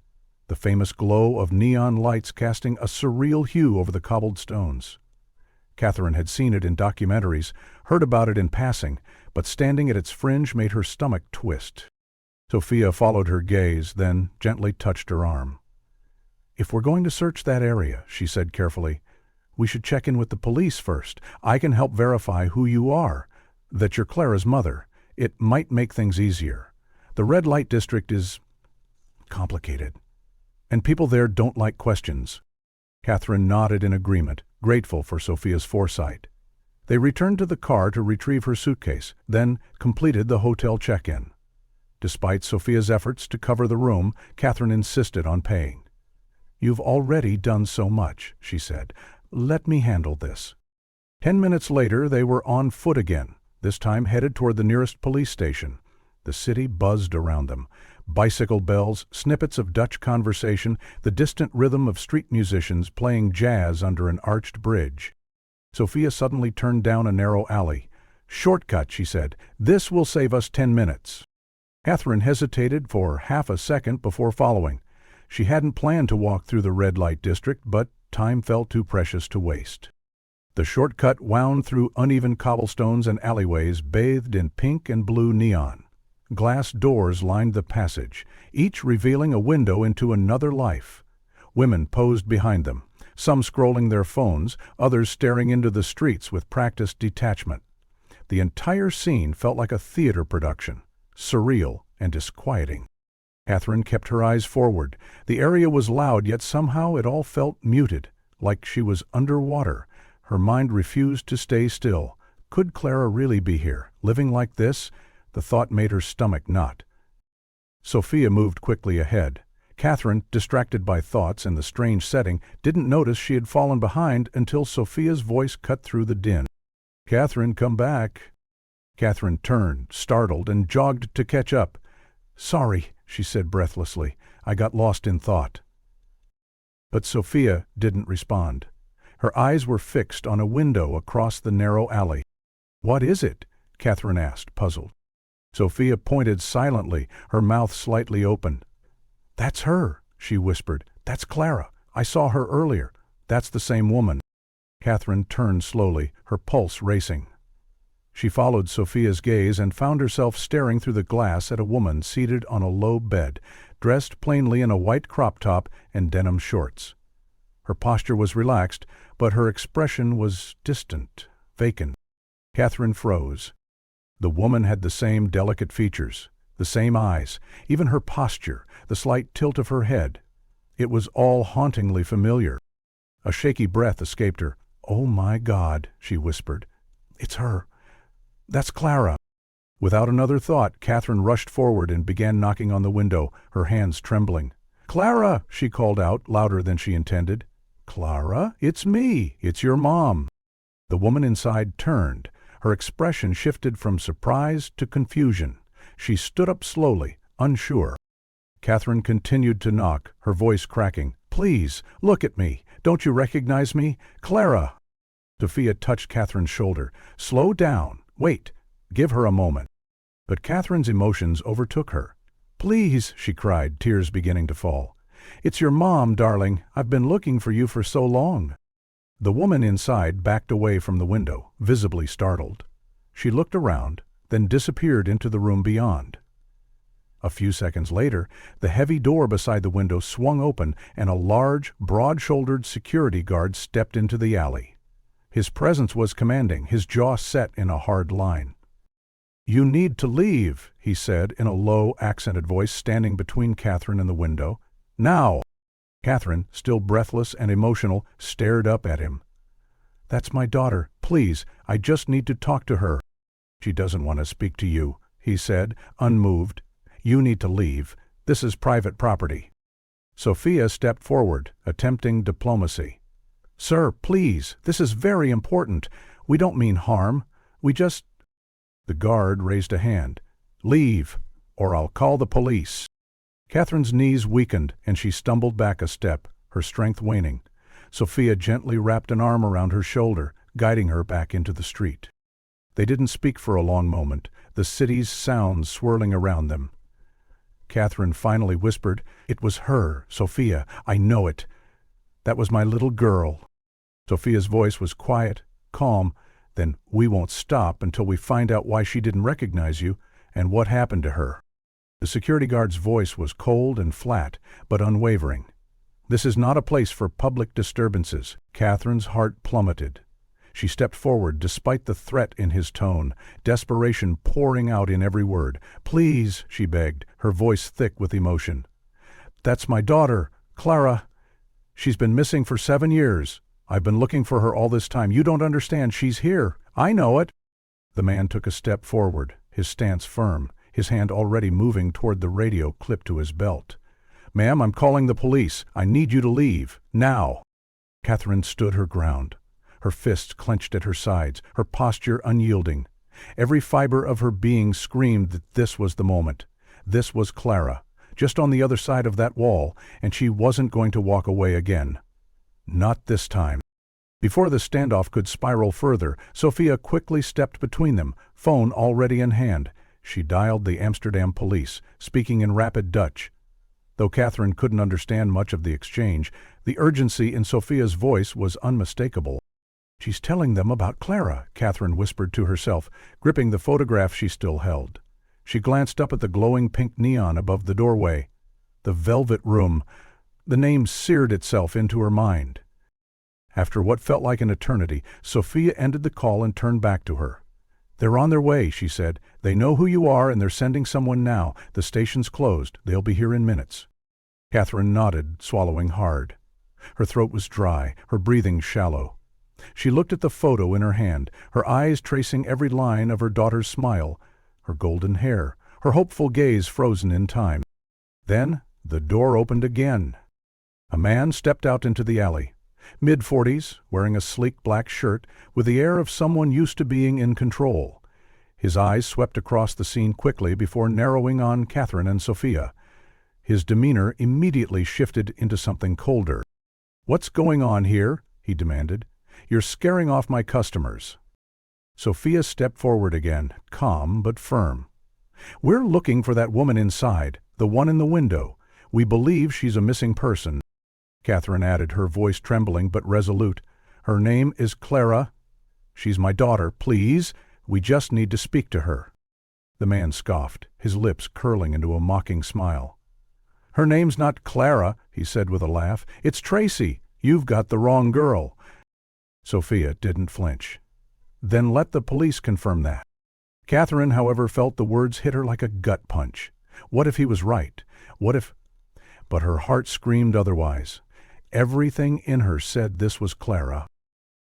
the famous glow of neon lights casting a surreal hue over the cobbled stones. Catherine had seen it in documentaries, heard about it in passing, but standing at its fringe made her stomach twist. Sophia followed her gaze, then gently touched her arm. "If we're going to search that area," she said carefully, "we should check in with the police first. I can help verify who you are, that you're Clara's mother. It might make things easier. The red light district is complicated, and people there don't like questions." Catherine nodded in agreement, grateful for Sophia's foresight. They returned to the car to retrieve her suitcase, then completed the hotel check-in. Despite Sophia's efforts to cover the room, Catherine insisted on paying. "You've already done so much," she said. "Let me handle this." 10 minutes later, they were on foot again, this time headed toward the nearest police station. The city buzzed around them. Bicycle bells, snippets of Dutch conversation, the distant rhythm of street musicians playing jazz under an arched bridge. Sophia suddenly turned down a narrow alley. "Shortcut," she said. "This will save us 10 minutes." Catherine hesitated for half a second before following. She hadn't planned to walk through the red light district, but time felt too precious to waste. The shortcut wound through uneven cobblestones and alleyways bathed in pink and blue neon. Glass doors lined the passage, each revealing a window into another life. Women posed behind them, some scrolling their phones, others staring into the streets with practiced detachment. The entire scene felt like a theater production, surreal and disquieting. Catherine kept her eyes forward. The area was loud, yet somehow it all felt muted, like she was underwater. Her mind refused to stay still. Could Clara really be here, living like this? The thought made her stomach knot. Sophia moved quickly ahead. Catherine, distracted by thoughts and the strange setting, didn't notice she had fallen behind until Sophia's voice cut through the din. "Catherine, come back." Catherine turned, startled, and jogged to catch up. "Sorry," she said breathlessly. "I got lost in thought." But Sophia didn't respond. Her eyes were fixed on a window across the narrow alley. "What is it?" Catherine asked, puzzled. Sophia pointed silently, her mouth slightly open. "That's her," she whispered. "That's Clara. I saw her earlier. That's the same woman." Catherine turned slowly, her pulse racing. She followed Sophia's gaze and found herself staring through the glass at a woman seated on a low bed, dressed plainly in a white crop top and denim shorts. Her posture was relaxed, but her expression was distant, vacant. Catherine froze. The woman had the same delicate features, the same eyes, even her posture, the slight tilt of her head. It was all hauntingly familiar. A shaky breath escaped her. "Oh my God," she whispered. "It's her. That's Clara." Without another thought, Catherine rushed forward and began knocking on the window, her hands trembling. "Clara!" she called out, louder than she intended. "Clara, it's me. It's your mom." The woman inside turned. Her expression shifted from surprise to confusion. She stood up slowly, unsure. Catherine continued to knock, her voice cracking. "Please, look at me. Don't you recognize me? Clara!" Sophia touched Catherine's shoulder. "Slow down. Wait. Give her a moment." But Catherine's emotions overtook her. "Please," she cried, tears beginning to fall. "It's your mom, darling. I've been looking for you for so long." The woman inside backed away from the window, visibly startled. She looked around, then disappeared into the room beyond. A few seconds later, the heavy door beside the window swung open and a large, broad-shouldered security guard stepped into the alley. His presence was commanding, his jaw set in a hard line. "You need to leave," he said in a low, accented voice standing between Catherine and the window. "Now!" Catherine, still breathless and emotional, stared up at him. "That's my daughter. Please, I just need to talk to her." "She doesn't want to speak to you," he said, unmoved. "You need to leave. This is private property." Sophia stepped forward, attempting diplomacy. "Sir, please, this is very important. We don't mean harm. We just—" The guard raised a hand. "Leave, or I'll call the police." Catherine's knees weakened, and she stumbled back a step, her strength waning. Sophia gently wrapped an arm around her shoulder, guiding her back into the street. They didn't speak for a long moment, the city's sounds swirling around them. Catherine finally whispered, "It was her, Sophia. I know it. That was my little girl." Sophia's voice was quiet, calm. "Then we won't stop until we find out why she didn't recognize you and what happened to her." The security guard's voice was cold and flat, but unwavering. "This is not a place for public disturbances." Catherine's heart plummeted. She stepped forward despite the threat in his tone, desperation pouring out in every word. "Please," she begged, her voice thick with emotion. "That's my daughter, Clara. She's been missing for 7 years. I've been looking for her all this time. You don't understand. She's here. I know it." The man took a step forward, his stance firm, his hand already moving toward the radio clipped to his belt. "Ma'am, I'm calling the police. I need you to leave. Now." Catherine stood her ground, her fists clenched at her sides, her posture unyielding. Every fiber of her being screamed that this was the moment. This was Clara, just on the other side of that wall, and she wasn't going to walk away again. Not this time. Before the standoff could spiral further, Sophia quickly stepped between them, phone already in hand. She dialed the Amsterdam police, speaking in rapid Dutch. Though Catherine couldn't understand much of the exchange, the urgency in Sophia's voice was unmistakable. "She's telling them about Clara," Catherine whispered to herself, gripping the photograph she still held. She glanced up at the glowing pink neon above the doorway. The Velvet Room. The name seared itself into her mind. After what felt like an eternity, Sophia ended the call and turned back to her. "They're on their way," she said. "They know who you are and they're sending someone now. The station's closed. They'll be here in minutes." Catherine nodded, swallowing hard. Her throat was dry, her breathing shallow. She looked at the photo in her hand, her eyes tracing every line of her daughter's smile, her golden hair, her hopeful gaze frozen in time. Then the door opened again. A man stepped out into the alley. Mid-40s, wearing a sleek black shirt, with the air of someone used to being in control. His eyes swept across the scene quickly before narrowing on Catherine and Sophia. His demeanor immediately shifted into something colder. "What's going on here?" he demanded. "You're scaring off my customers." Sophia stepped forward again, calm but firm. "We're looking for that woman inside, the one in the window. We believe she's a missing person." Catherine added, her voice trembling but resolute. "Her name is Clara. She's my daughter. Please, we just need to speak to her." The man scoffed, his lips curling into a mocking smile. "Her name's not Clara," he said with a laugh. "It's Tracy. You've got the wrong girl." Sophia didn't flinch. "Then let the police confirm that." Catherine, however, felt the words hit her like a gut punch. What if he was right? What if— But her heart screamed otherwise. Everything in her said this was Clara.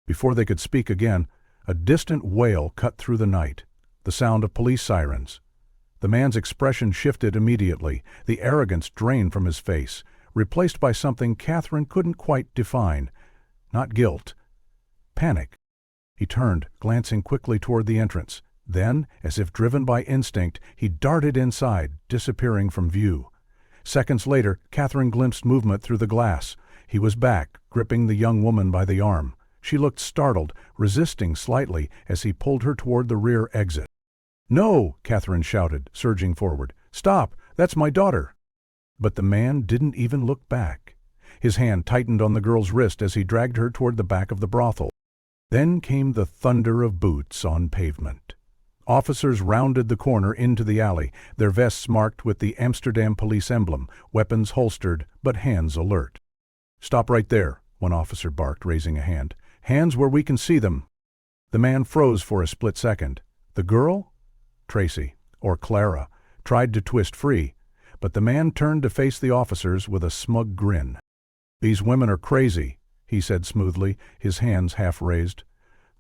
Before they could speak again, a distant wail cut through the night, the sound of police sirens. The man's expression shifted immediately, the arrogance drained from his face, replaced by something Catherine couldn't quite define. Not guilt. Panic. He turned, glancing quickly toward the entrance. Then, as if driven by instinct, he darted inside, disappearing from view. Seconds later, Catherine glimpsed movement through the glass. He was back, gripping the young woman by the arm. She looked startled, resisting slightly as he pulled her toward the rear exit. "No!" Catherine shouted, surging forward. "Stop! That's my daughter!" But the man didn't even look back. His hand tightened on the girl's wrist as he dragged her toward the back of the brothel. Then came the thunder of boots on pavement. Officers rounded the corner into the alley, their vests marked with the Amsterdam police emblem, weapons holstered, but hands alert. "Stop right there," one officer barked, raising a hand. "Hands where we can see them." The man froze for a split second. The girl? Tracy, or Clara, tried to twist free, but the man turned to face the officers with a smug grin. "These women are crazy," he said smoothly, his hands half raised.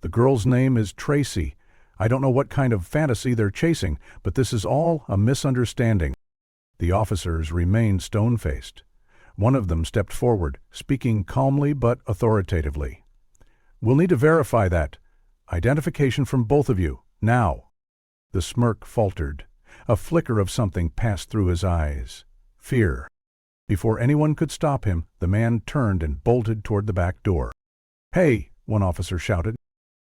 "The girl's name is Tracy. I don't know what kind of fantasy they're chasing, but this is all a misunderstanding." The officers remained stone-faced. One of them stepped forward, speaking calmly but authoritatively. "We'll need to verify that. Identification from both of you, now." The smirk faltered. A flicker of something passed through his eyes. Fear. Before anyone could stop him, the man turned and bolted toward the back door. "Hey!" one officer shouted.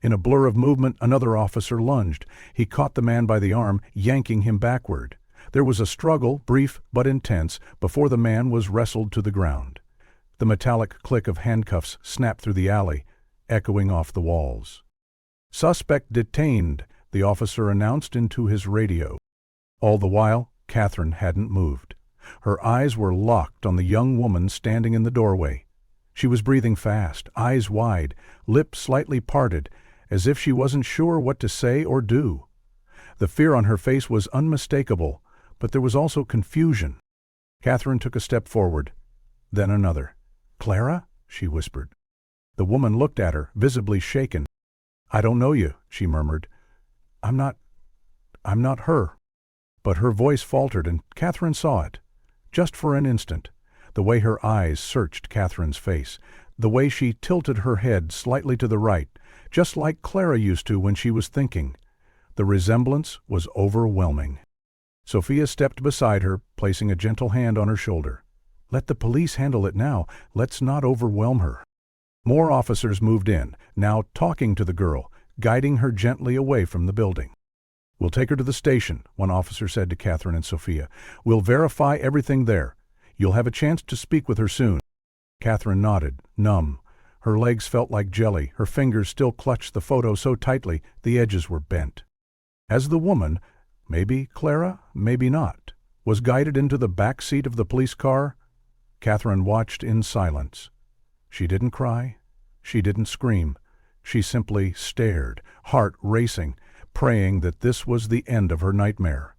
In a blur of movement, another officer lunged. He caught the man by the arm, yanking him backward. There was a struggle, brief but intense, before the man was wrestled to the ground. The metallic click of handcuffs snapped through the alley, echoing off the walls. "Suspect detained," the officer announced into his radio. All the while, Catherine hadn't moved. Her eyes were locked on the young woman standing in the doorway. She was breathing fast, eyes wide, lips slightly parted, as if she wasn't sure what to say or do. The fear on her face was unmistakable, but there was also confusion. Catherine took a step forward, then another. "Clara?" she whispered. The woman looked at her, visibly shaken. "I don't know you," she murmured. I'm not her." But her voice faltered, and Catherine saw it. Just for an instant, the way her eyes searched Catherine's face, the way she tilted her head slightly to the right, just like Clara used to when she was thinking. The resemblance was overwhelming. Sophia stepped beside her, placing a gentle hand on her shoulder. "Let the police handle it now. Let's not overwhelm her." More officers moved in, now talking to the girl, guiding her gently away from the building. "We'll take her to the station," one officer said to Catherine and Sophia. "We'll verify everything there. You'll have a chance to speak with her soon." Catherine nodded, numb. Her legs felt like jelly, her fingers still clutched the photo so tightly the edges were bent. As the woman, maybe Clara, maybe not, was guided into the back seat of the police car, Catherine watched in silence. She didn't cry. She didn't scream. She simply stared, heart racing, praying that this was the end of her nightmare,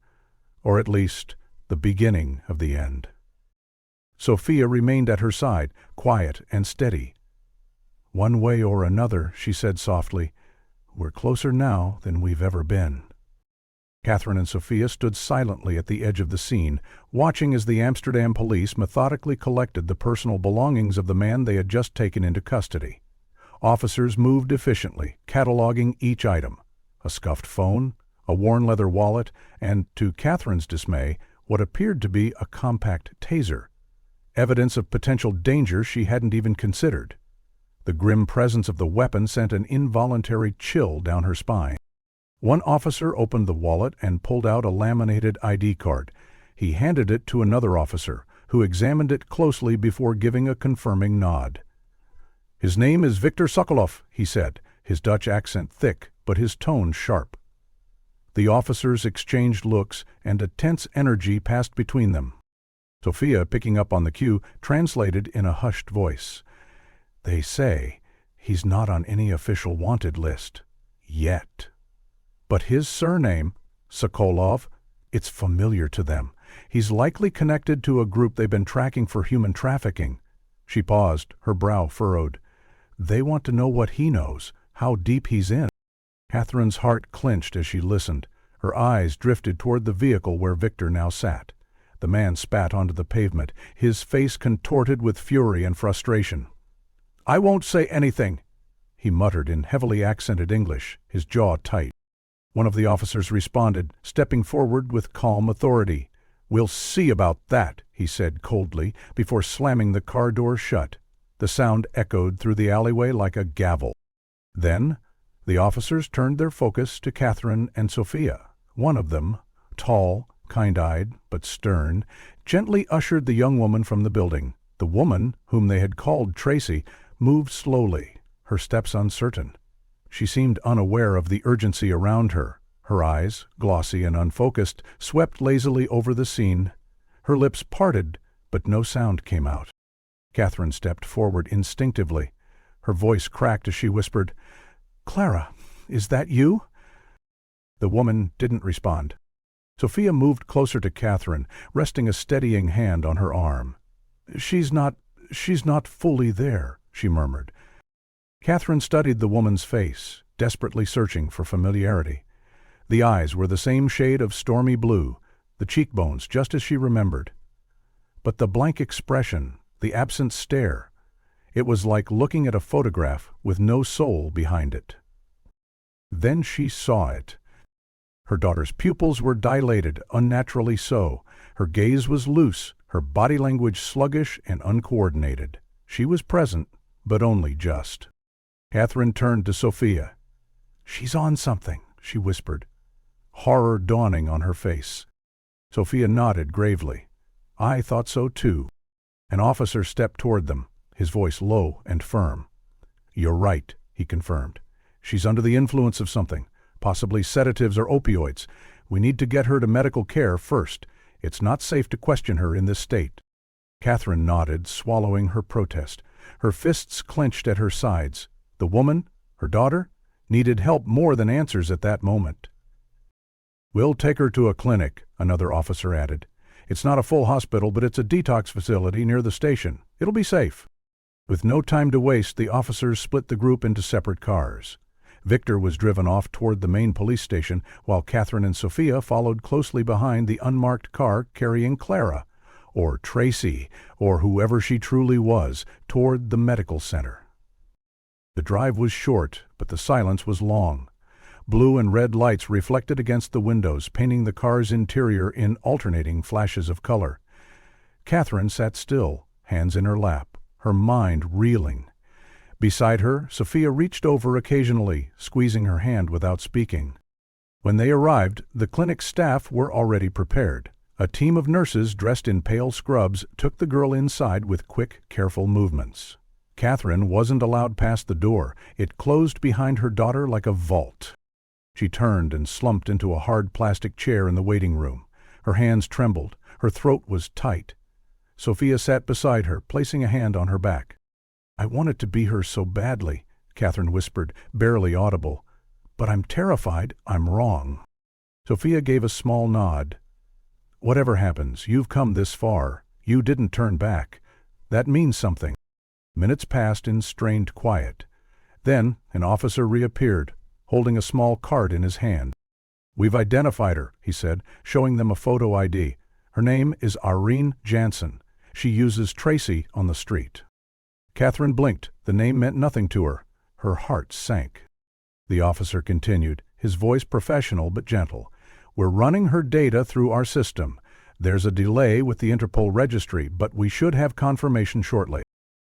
or at least the beginning of the end. Sophia remained at her side, quiet and steady. "One way or another," she said softly, "we're closer now than we've ever been." Catherine and Sophia stood silently at the edge of the scene, watching as the Amsterdam police methodically collected the personal belongings of the man they had just taken into custody. Officers moved efficiently, cataloging each item: a scuffed phone, a worn leather wallet, and, to Catherine's dismay, what appeared to be a compact taser. Evidence of potential danger she hadn't even considered. The grim presence of the weapon sent an involuntary chill down her spine. One officer opened the wallet and pulled out a laminated ID card. He handed it to another officer, who examined it closely before giving a confirming nod. "His name is Victor Sokolov," he said, his Dutch accent thick, but his tone sharp. The officers exchanged looks, and a tense energy passed between them. Sophia, picking up on the cue, translated in a hushed voice. "They say he's not on any official wanted list. Yet. But his surname, Sokolov, it's familiar to them. He's likely connected to a group they've been tracking for human trafficking." She paused, her brow furrowed. "They want to know what he knows, how deep he's in." Catherine's heart clenched as she listened. Her eyes drifted toward the vehicle where Victor now sat. The man spat onto the pavement, his face contorted with fury and frustration. "I won't say anything," he muttered in heavily accented English, his jaw tight. One of the officers responded, stepping forward with calm authority. "We'll see about that," he said coldly, before slamming the car door shut. The sound echoed through the alleyway like a gavel. Then, the officers turned their focus to Catherine and Sophia. One of them, tall, kind-eyed, but stern, gently ushered the young woman from the building. The woman, whom they had called Tracy, moved slowly, her steps uncertain. She seemed unaware of the urgency around her. Her eyes, glossy and unfocused, swept lazily over the scene. Her lips parted, but no sound came out. Catherine stepped forward instinctively. Her voice cracked as she whispered, "Clara, is that you?" The woman didn't respond. Sophia moved closer to Catherine, resting a steadying hand on her arm. She's not fully there," she murmured. Catherine studied the woman's face, desperately searching for familiarity. The eyes were the same shade of stormy blue, the cheekbones just as she remembered. But the blank expression, the absent stare, it was like looking at a photograph with no soul behind it. Then she saw it. Her daughter's pupils were dilated, unnaturally so. Her gaze was loose, her body language sluggish and uncoordinated. She was present, but only just. Catherine turned to Sophia. "She's on something," she whispered, horror dawning on her face. Sophia nodded gravely. "I thought so too." An officer stepped toward them, his voice low and firm. "You're right," he confirmed. "She's under the influence of something, possibly sedatives or opioids. We need to get her to medical care first. It's not safe to question her in this state." Catherine nodded, swallowing her protest. Her fists clenched at her sides. The woman, her daughter, needed help more than answers at that moment. "We'll take her to a clinic," another officer added. "It's not a full hospital, but it's a detox facility near the station. It'll be safe." With no time to waste, the officers split the group into separate cars. Victor was driven off toward the main police station, while Catherine and Sophia followed closely behind the unmarked car carrying Clara, or Tracy, or whoever she truly was, toward the medical center. The drive was short, but the silence was long. Blue and red lights reflected against the windows, painting the car's interior in alternating flashes of color. Catherine sat still, hands in her lap, her mind reeling. Beside her, Sophia reached over occasionally, squeezing her hand without speaking. When they arrived, the clinic staff were already prepared. A team of nurses dressed in pale scrubs took the girl inside with quick, careful movements. Catherine wasn't allowed past the door. It closed behind her daughter like a vault. She turned and slumped into a hard plastic chair in the waiting room. Her hands trembled. Her throat was tight. Sophia sat beside her, placing a hand on her back. "I wanted to be her so badly," Catherine whispered, barely audible. "But I'm terrified I'm wrong." Sophia gave a small nod. "Whatever happens, you've come this far. You didn't turn back. That means something." Minutes passed in strained quiet. Then an officer reappeared, holding a small card in his hand. "We've identified her," he said, showing them a photo ID. "Her name is Irene Jansen. She uses Tracy on the street." Catherine blinked. The name meant nothing to her. Her heart sank. The officer continued, his voice professional but gentle. "We're running her data through our system. There's a delay with the Interpol registry, but we should have confirmation shortly."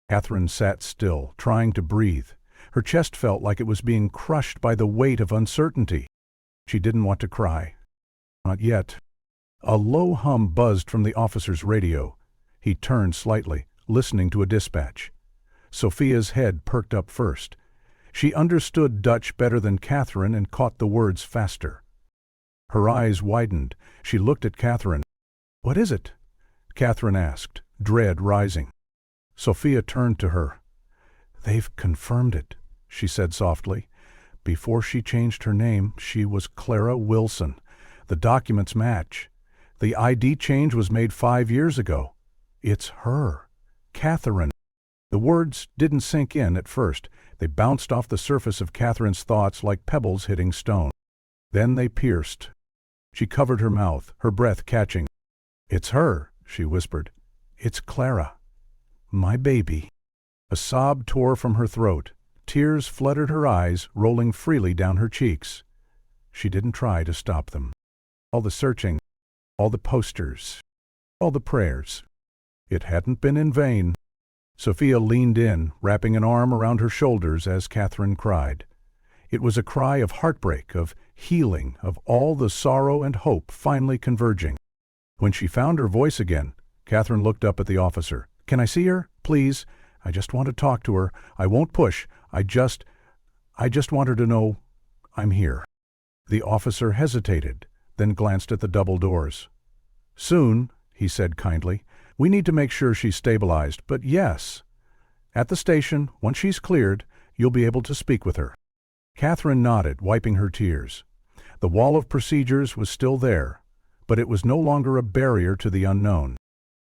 Catherine sat still, trying to breathe. Her chest felt like it was being crushed by the weight of uncertainty. She didn't want to cry. Not yet. A low hum buzzed from the officer's radio. He turned slightly, listening to a dispatch. Sophia's head perked up first. She understood Dutch better than Catherine and caught the words faster. Her eyes widened. She looked at Catherine. "What is it?" Catherine asked, dread rising. Sophia turned to her. "They've confirmed it," she said softly. "Before she changed her name, she was Clara Wilson. The documents match. The ID change was made 5 years ago. It's her. Catherine." The words didn't sink in at first. They bounced off the surface of Catherine's thoughts like pebbles hitting stone. Then they pierced. She covered her mouth, her breath catching. "It's her," she whispered. "It's Clara. My baby." A sob tore from her throat. Tears flooded her eyes, rolling freely down her cheeks. She didn't try to stop them. All the searching, all the posters, all the prayers. It hadn't been in vain. Sophia leaned in, wrapping an arm around her shoulders as Catherine cried. It was a cry of heartbreak, of healing, of all the sorrow and hope finally converging. When she found her voice again, Catherine looked up at the officer, Can I see her, please? I just want to talk to her. I won't push. I just want her to know I'm here." The officer hesitated, then glanced at the double doors. "Soon," he said kindly. "We need to make sure she's stabilized, but yes. At the station, once she's cleared, you'll be able to speak with her." Catherine nodded, wiping her tears. The wall of procedures was still there, but it was no longer a barrier to the unknown.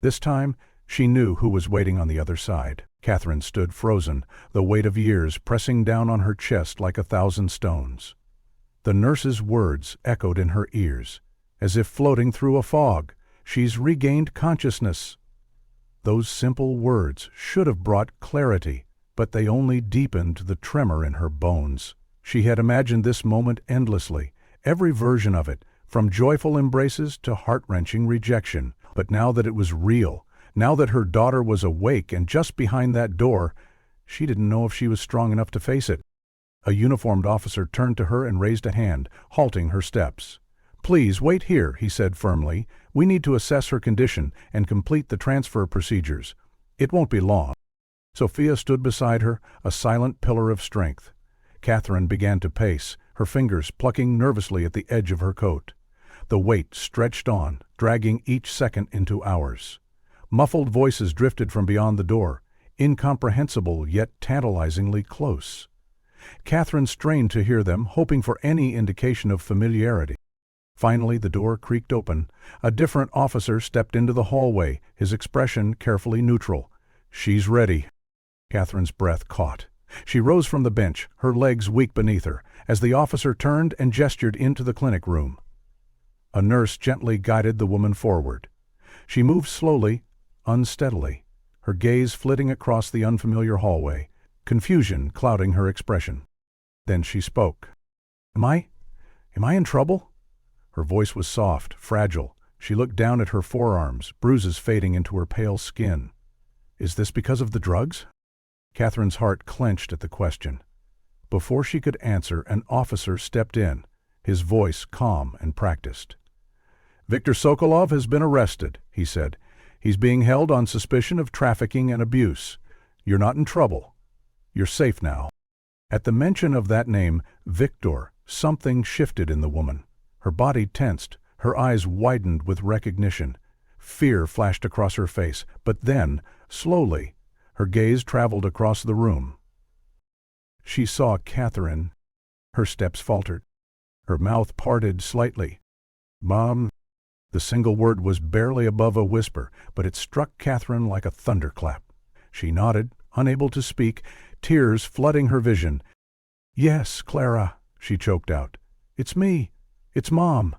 This time, she knew who was waiting on the other side. Catherine stood frozen, the weight of years pressing down on her chest like 1,000 stones. The nurse's words echoed in her ears, as if floating through a fog. "She's regained consciousness." Those simple words should have brought clarity, but they only deepened the tremor in her bones. She had imagined this moment endlessly, every version of it, from joyful embraces to heart-wrenching rejection. But now that it was real, now that her daughter was awake and just behind that door, she didn't know if she was strong enough to face it. A uniformed officer turned to her and raised a hand, halting her steps. "Please wait here," he said firmly. "We need to assess her condition and complete the transfer procedures. It won't be long." Sophia stood beside her, a silent pillar of strength. Catherine began to pace, her fingers plucking nervously at the edge of her coat. The weight stretched on, dragging each second into hours. Muffled voices drifted from beyond the door, incomprehensible yet tantalizingly close. Catherine strained to hear them, hoping for any indication of familiarity. Finally, the door creaked open. A different officer stepped into the hallway, his expression carefully neutral. "She's ready." Catherine's breath caught. She rose from the bench, her legs weak beneath her, as the officer turned and gestured into the clinic room. A nurse gently guided the woman forward. She moved slowly, unsteadily, her gaze flitting across the unfamiliar hallway, confusion clouding her expression. Then she spoke. Am I in trouble?" Her voice was soft, fragile. She looked down at her forearms, bruises fading into her pale skin. "Is this because of the drugs?" Catherine's heart clenched at the question. Before she could answer, an officer stepped in, his voice calm and practiced. "Viktor Sokolov has been arrested," he said. "He's being held on suspicion of trafficking and abuse. You're not in trouble. You're safe now." At the mention of that name, Viktor, something shifted in the woman. Her body tensed, her eyes widened with recognition. Fear flashed across her face, but then, slowly, her gaze traveled across the room. She saw Catherine. Her steps faltered. Her mouth parted slightly. "Mom." The single word was barely above a whisper, but it struck Catherine like a thunderclap. She nodded, unable to speak, tears flooding her vision. "Yes, Clara," she choked out. "It's me. It's Mom."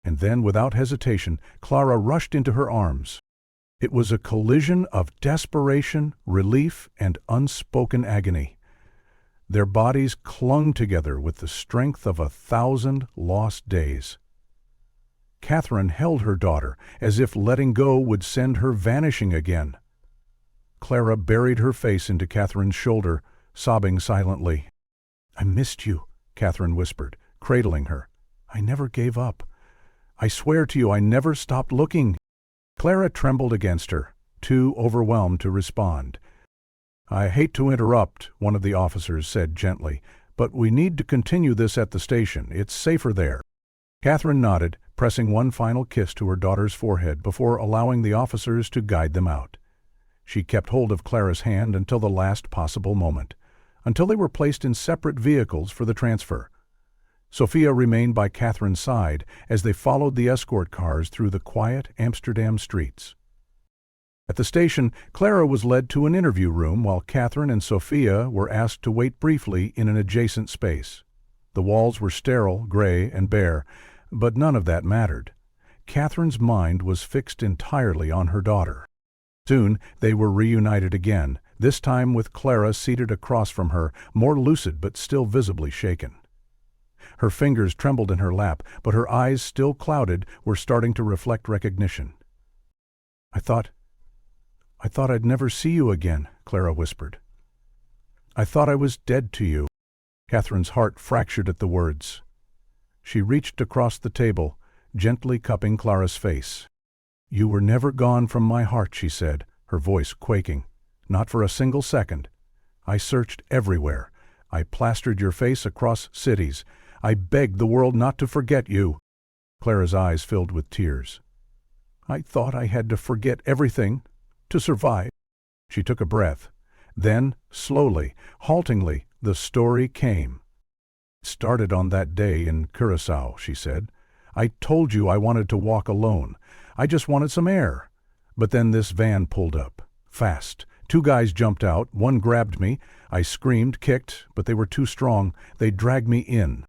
And then, without hesitation, Clara rushed into her arms. It was a collision of desperation, relief, and unspoken agony. Their bodies clung together with the strength of 1,000 lost days. Catherine held her daughter, as if letting go would send her vanishing again. Clara buried her face into Catherine's shoulder, sobbing silently. "I missed you," Catherine whispered, cradling her. "I never gave up. I swear to you I never stopped looking." Clara trembled against her, too overwhelmed to respond. "I hate to interrupt," one of the officers said gently, "but we need to continue this at the station. It's safer there." Catherine nodded, pressing one final kiss to her daughter's forehead before allowing the officers to guide them out. She kept hold of Clara's hand until the last possible moment, until they were placed in separate vehicles for the transfer. Sophia remained by Catherine's side as they followed the escort cars through the quiet Amsterdam streets. At the station, Clara was led to an interview room while Catherine and Sophia were asked to wait briefly in an adjacent space. The walls were sterile, gray, and bare, but none of that mattered. Catherine's mind was fixed entirely on her daughter. Soon they were reunited again, this time with Clara seated across from her, more lucid but still visibly shaken. Her fingers trembled in her lap, but her eyes, still clouded, were starting to reflect recognition. I thought I'd never see you again," Clara whispered. "I thought I was dead to you." Catherine's heart fractured at the words. She reached across the table, gently cupping Clara's face. "You were never gone from my heart," she said, her voice quaking. "Not for a single second. I searched everywhere. I plastered your face across cities. I begged the world not to forget you." Clara's eyes filled with tears. "I thought I had to forget everything to survive." She took a breath. Then, slowly, haltingly, the story came. "It started on that day in Curacao," she said. "I told you I wanted to walk alone. I just wanted some air. But then this van pulled up. Fast. 2 guys jumped out. One grabbed me. I screamed, kicked, but they were too strong. They dragged me in."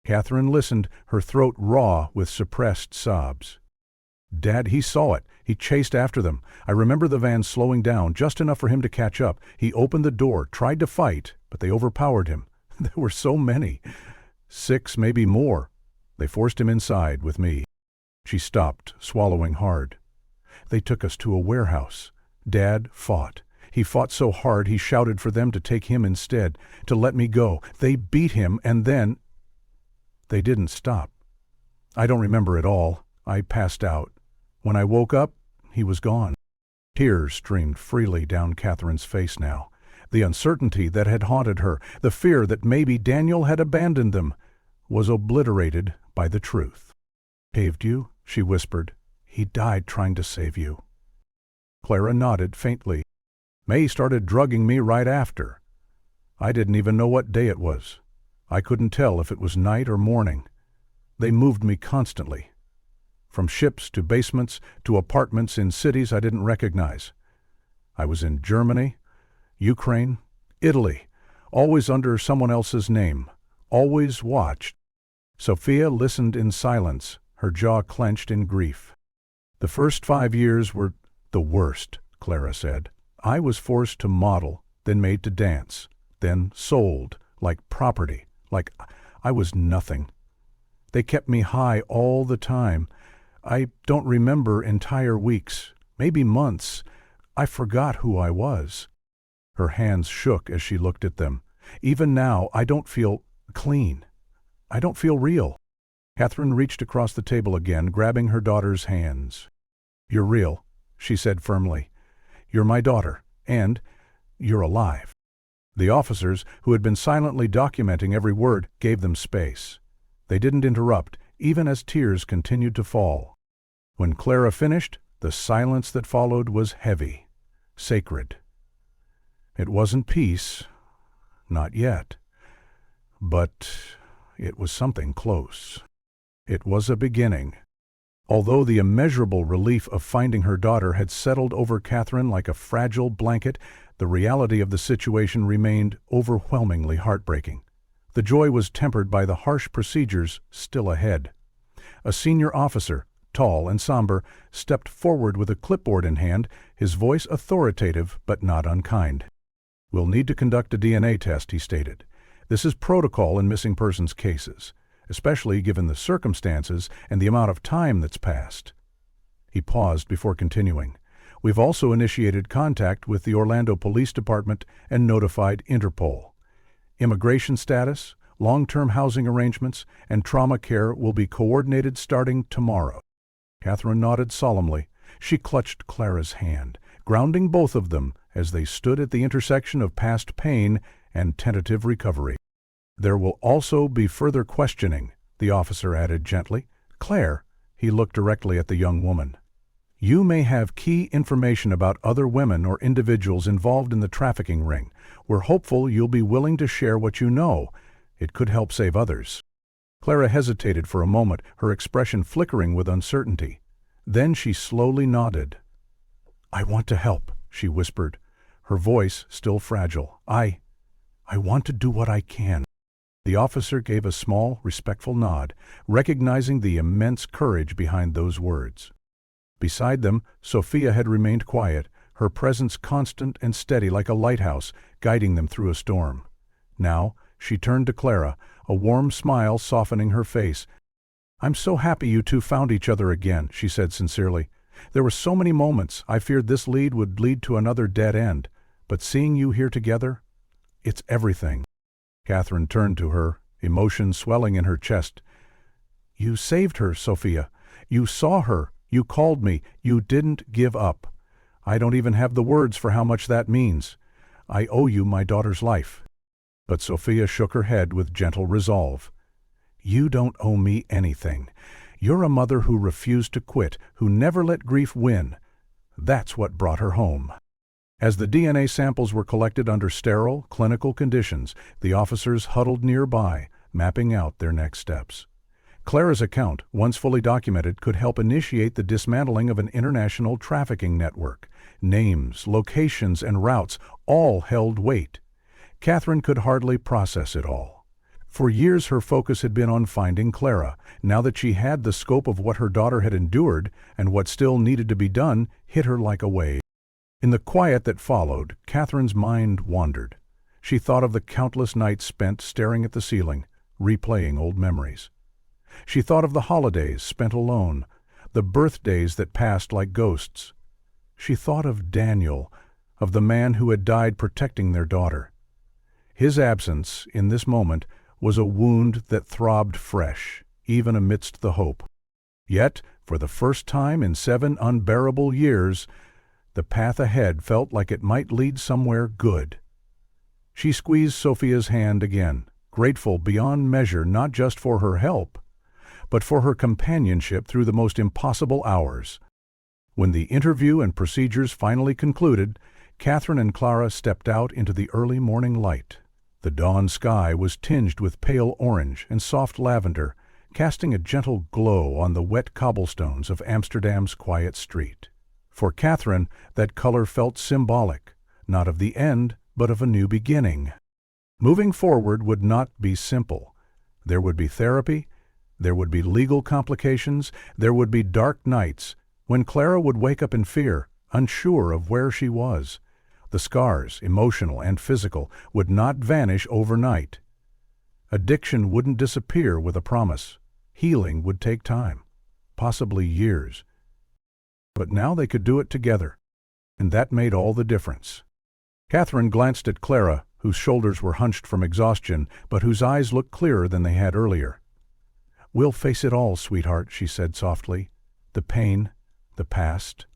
Catherine listened, her throat raw with suppressed sobs. "Dad, he saw it. He chased after them. I remember the van slowing down, just enough for him to catch up. He opened the door, tried to fight, but they overpowered him. There were so many. 6, maybe more. They forced him inside with me." She stopped, swallowing hard. "They took us to a warehouse. Dad fought. He fought so hard he shouted for them to take him instead, to let me go. They beat him, and then they didn't stop. I don't remember it all. I passed out. When I woke up, he was gone." Tears streamed freely down Catherine's face now. The uncertainty that had haunted her, the fear that maybe Daniel had abandoned them, was obliterated by the truth. "Saved you?" she whispered. "He died trying to save you." Clara nodded faintly. "May started drugging me right after. I didn't even know what day it was. I couldn't tell if it was night or morning. They moved me constantly. From ships to basements to apartments in cities I didn't recognize. I was in Germany, Ukraine, Italy, always under someone else's name, always watched." Sophia listened in silence, her jaw clenched in grief. "The first 5 years were the worst," Clara said. "I was forced to model, then made to dance, then sold, like property, like I was nothing. They kept me high all the time. I don't remember entire weeks, maybe months. I forgot who I was." Her hands shook as she looked at them. "Even now, I don't feel clean. I don't feel real." Catherine reached across the table again, grabbing her daughter's hands. "You're real," she said firmly. "You're my daughter, and you're alive." The officers, who had been silently documenting every word, gave them space. They didn't interrupt, even as tears continued to fall. When Clara finished, the silence that followed was heavy, sacred. It wasn't peace, not yet, but it was something close. It was a beginning. Although the immeasurable relief of finding her daughter had settled over Catherine like a fragile blanket, the reality of the situation remained overwhelmingly heartbreaking. The joy was tempered by the harsh procedures still ahead. A senior officer, tall and somber, stepped forward with a clipboard in hand, his voice authoritative but not unkind. "We'll need to conduct a DNA test," he stated. "This is protocol in missing persons cases, especially given the circumstances and the amount of time that's passed." He paused before continuing. "We've also initiated contact with the Orlando Police Department and notified Interpol. Immigration status, long-term housing arrangements, and trauma care will be coordinated starting tomorrow." Catherine nodded solemnly. She clutched Clara's hand, grounding both of them as they stood at the intersection of past pain and tentative recovery. "There will also be further questioning," the officer added gently. "Claire," he looked directly at the young woman, "you may have key information about other women or individuals involved in the trafficking ring. We're hopeful you'll be willing to share what you know. It could help save others." Clara hesitated for a moment, her expression flickering with uncertainty. Then she slowly nodded. "I want to help," she whispered, her voice still fragile. I want to do what I can." The officer gave a small, respectful nod, recognizing the immense courage behind those words. Beside them, Sophia had remained quiet, her presence constant and steady like a lighthouse, guiding them through a storm. Now, she turned to Clara, a warm smile softening her face. "I'm so happy you two found each other again," she said sincerely. "There were so many moments I feared this lead would lead to another dead end, but seeing you here together, it's everything." Catherine turned to her, emotion swelling in her chest. "You saved her, Sophia. You saw her. You called me. You didn't give up. I don't even have the words for how much that means. I owe you my daughter's life." But Sophia shook her head with gentle resolve. "You don't owe me anything. You're a mother who refused to quit, who never let grief win. That's what brought her home." As the DNA samples were collected under sterile, clinical conditions, the officers huddled nearby, mapping out their next steps. Clara's account, once fully documented, could help initiate the dismantling of an international trafficking network. Names, locations, and routes all held weight. Catherine could hardly process it all. For years her focus had been on finding Clara. Now that she had the scope of what her daughter had endured and what still needed to be done, hit her like a wave. In the quiet that followed, Catherine's mind wandered. She thought of the countless nights spent staring at the ceiling, replaying old memories. She thought of the holidays spent alone, the birthdays that passed like ghosts. She thought of Daniel, of the man who had died protecting their daughter. His absence, in this moment, was a wound that throbbed fresh, even amidst the hope. Yet, for the first time in 7 unbearable years, the path ahead felt like it might lead somewhere good. She squeezed Sophia's hand again, grateful beyond measure not just for her help, but for her companionship through the most impossible hours. When the interview and procedures finally concluded, Catherine and Clara stepped out into the early morning light. The dawn sky was tinged with pale orange and soft lavender, casting a gentle glow on the wet cobblestones of Amsterdam's quiet street. For Catherine, that color felt symbolic, not of the end, but of a new beginning. Moving forward would not be simple. There would be therapy, there would be legal complications, there would be dark nights, when Clara would wake up in fear, unsure of where she was. The scars, emotional and physical, would not vanish overnight. Addiction wouldn't disappear with a promise. Healing would take time, possibly years. But now they could do it together, and that made all the difference. Catherine glanced at Clara, whose shoulders were hunched from exhaustion, but whose eyes looked clearer than they had earlier. "We'll face it all, sweetheart," she said softly. "The pain, the past,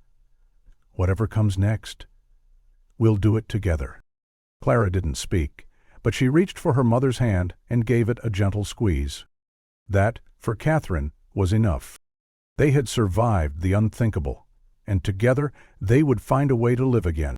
whatever comes next. We'll do it together." Clara didn't speak, but she reached for her mother's hand and gave it a gentle squeeze. That, for Catherine, was enough. They had survived the unthinkable, and together they would find a way to live again.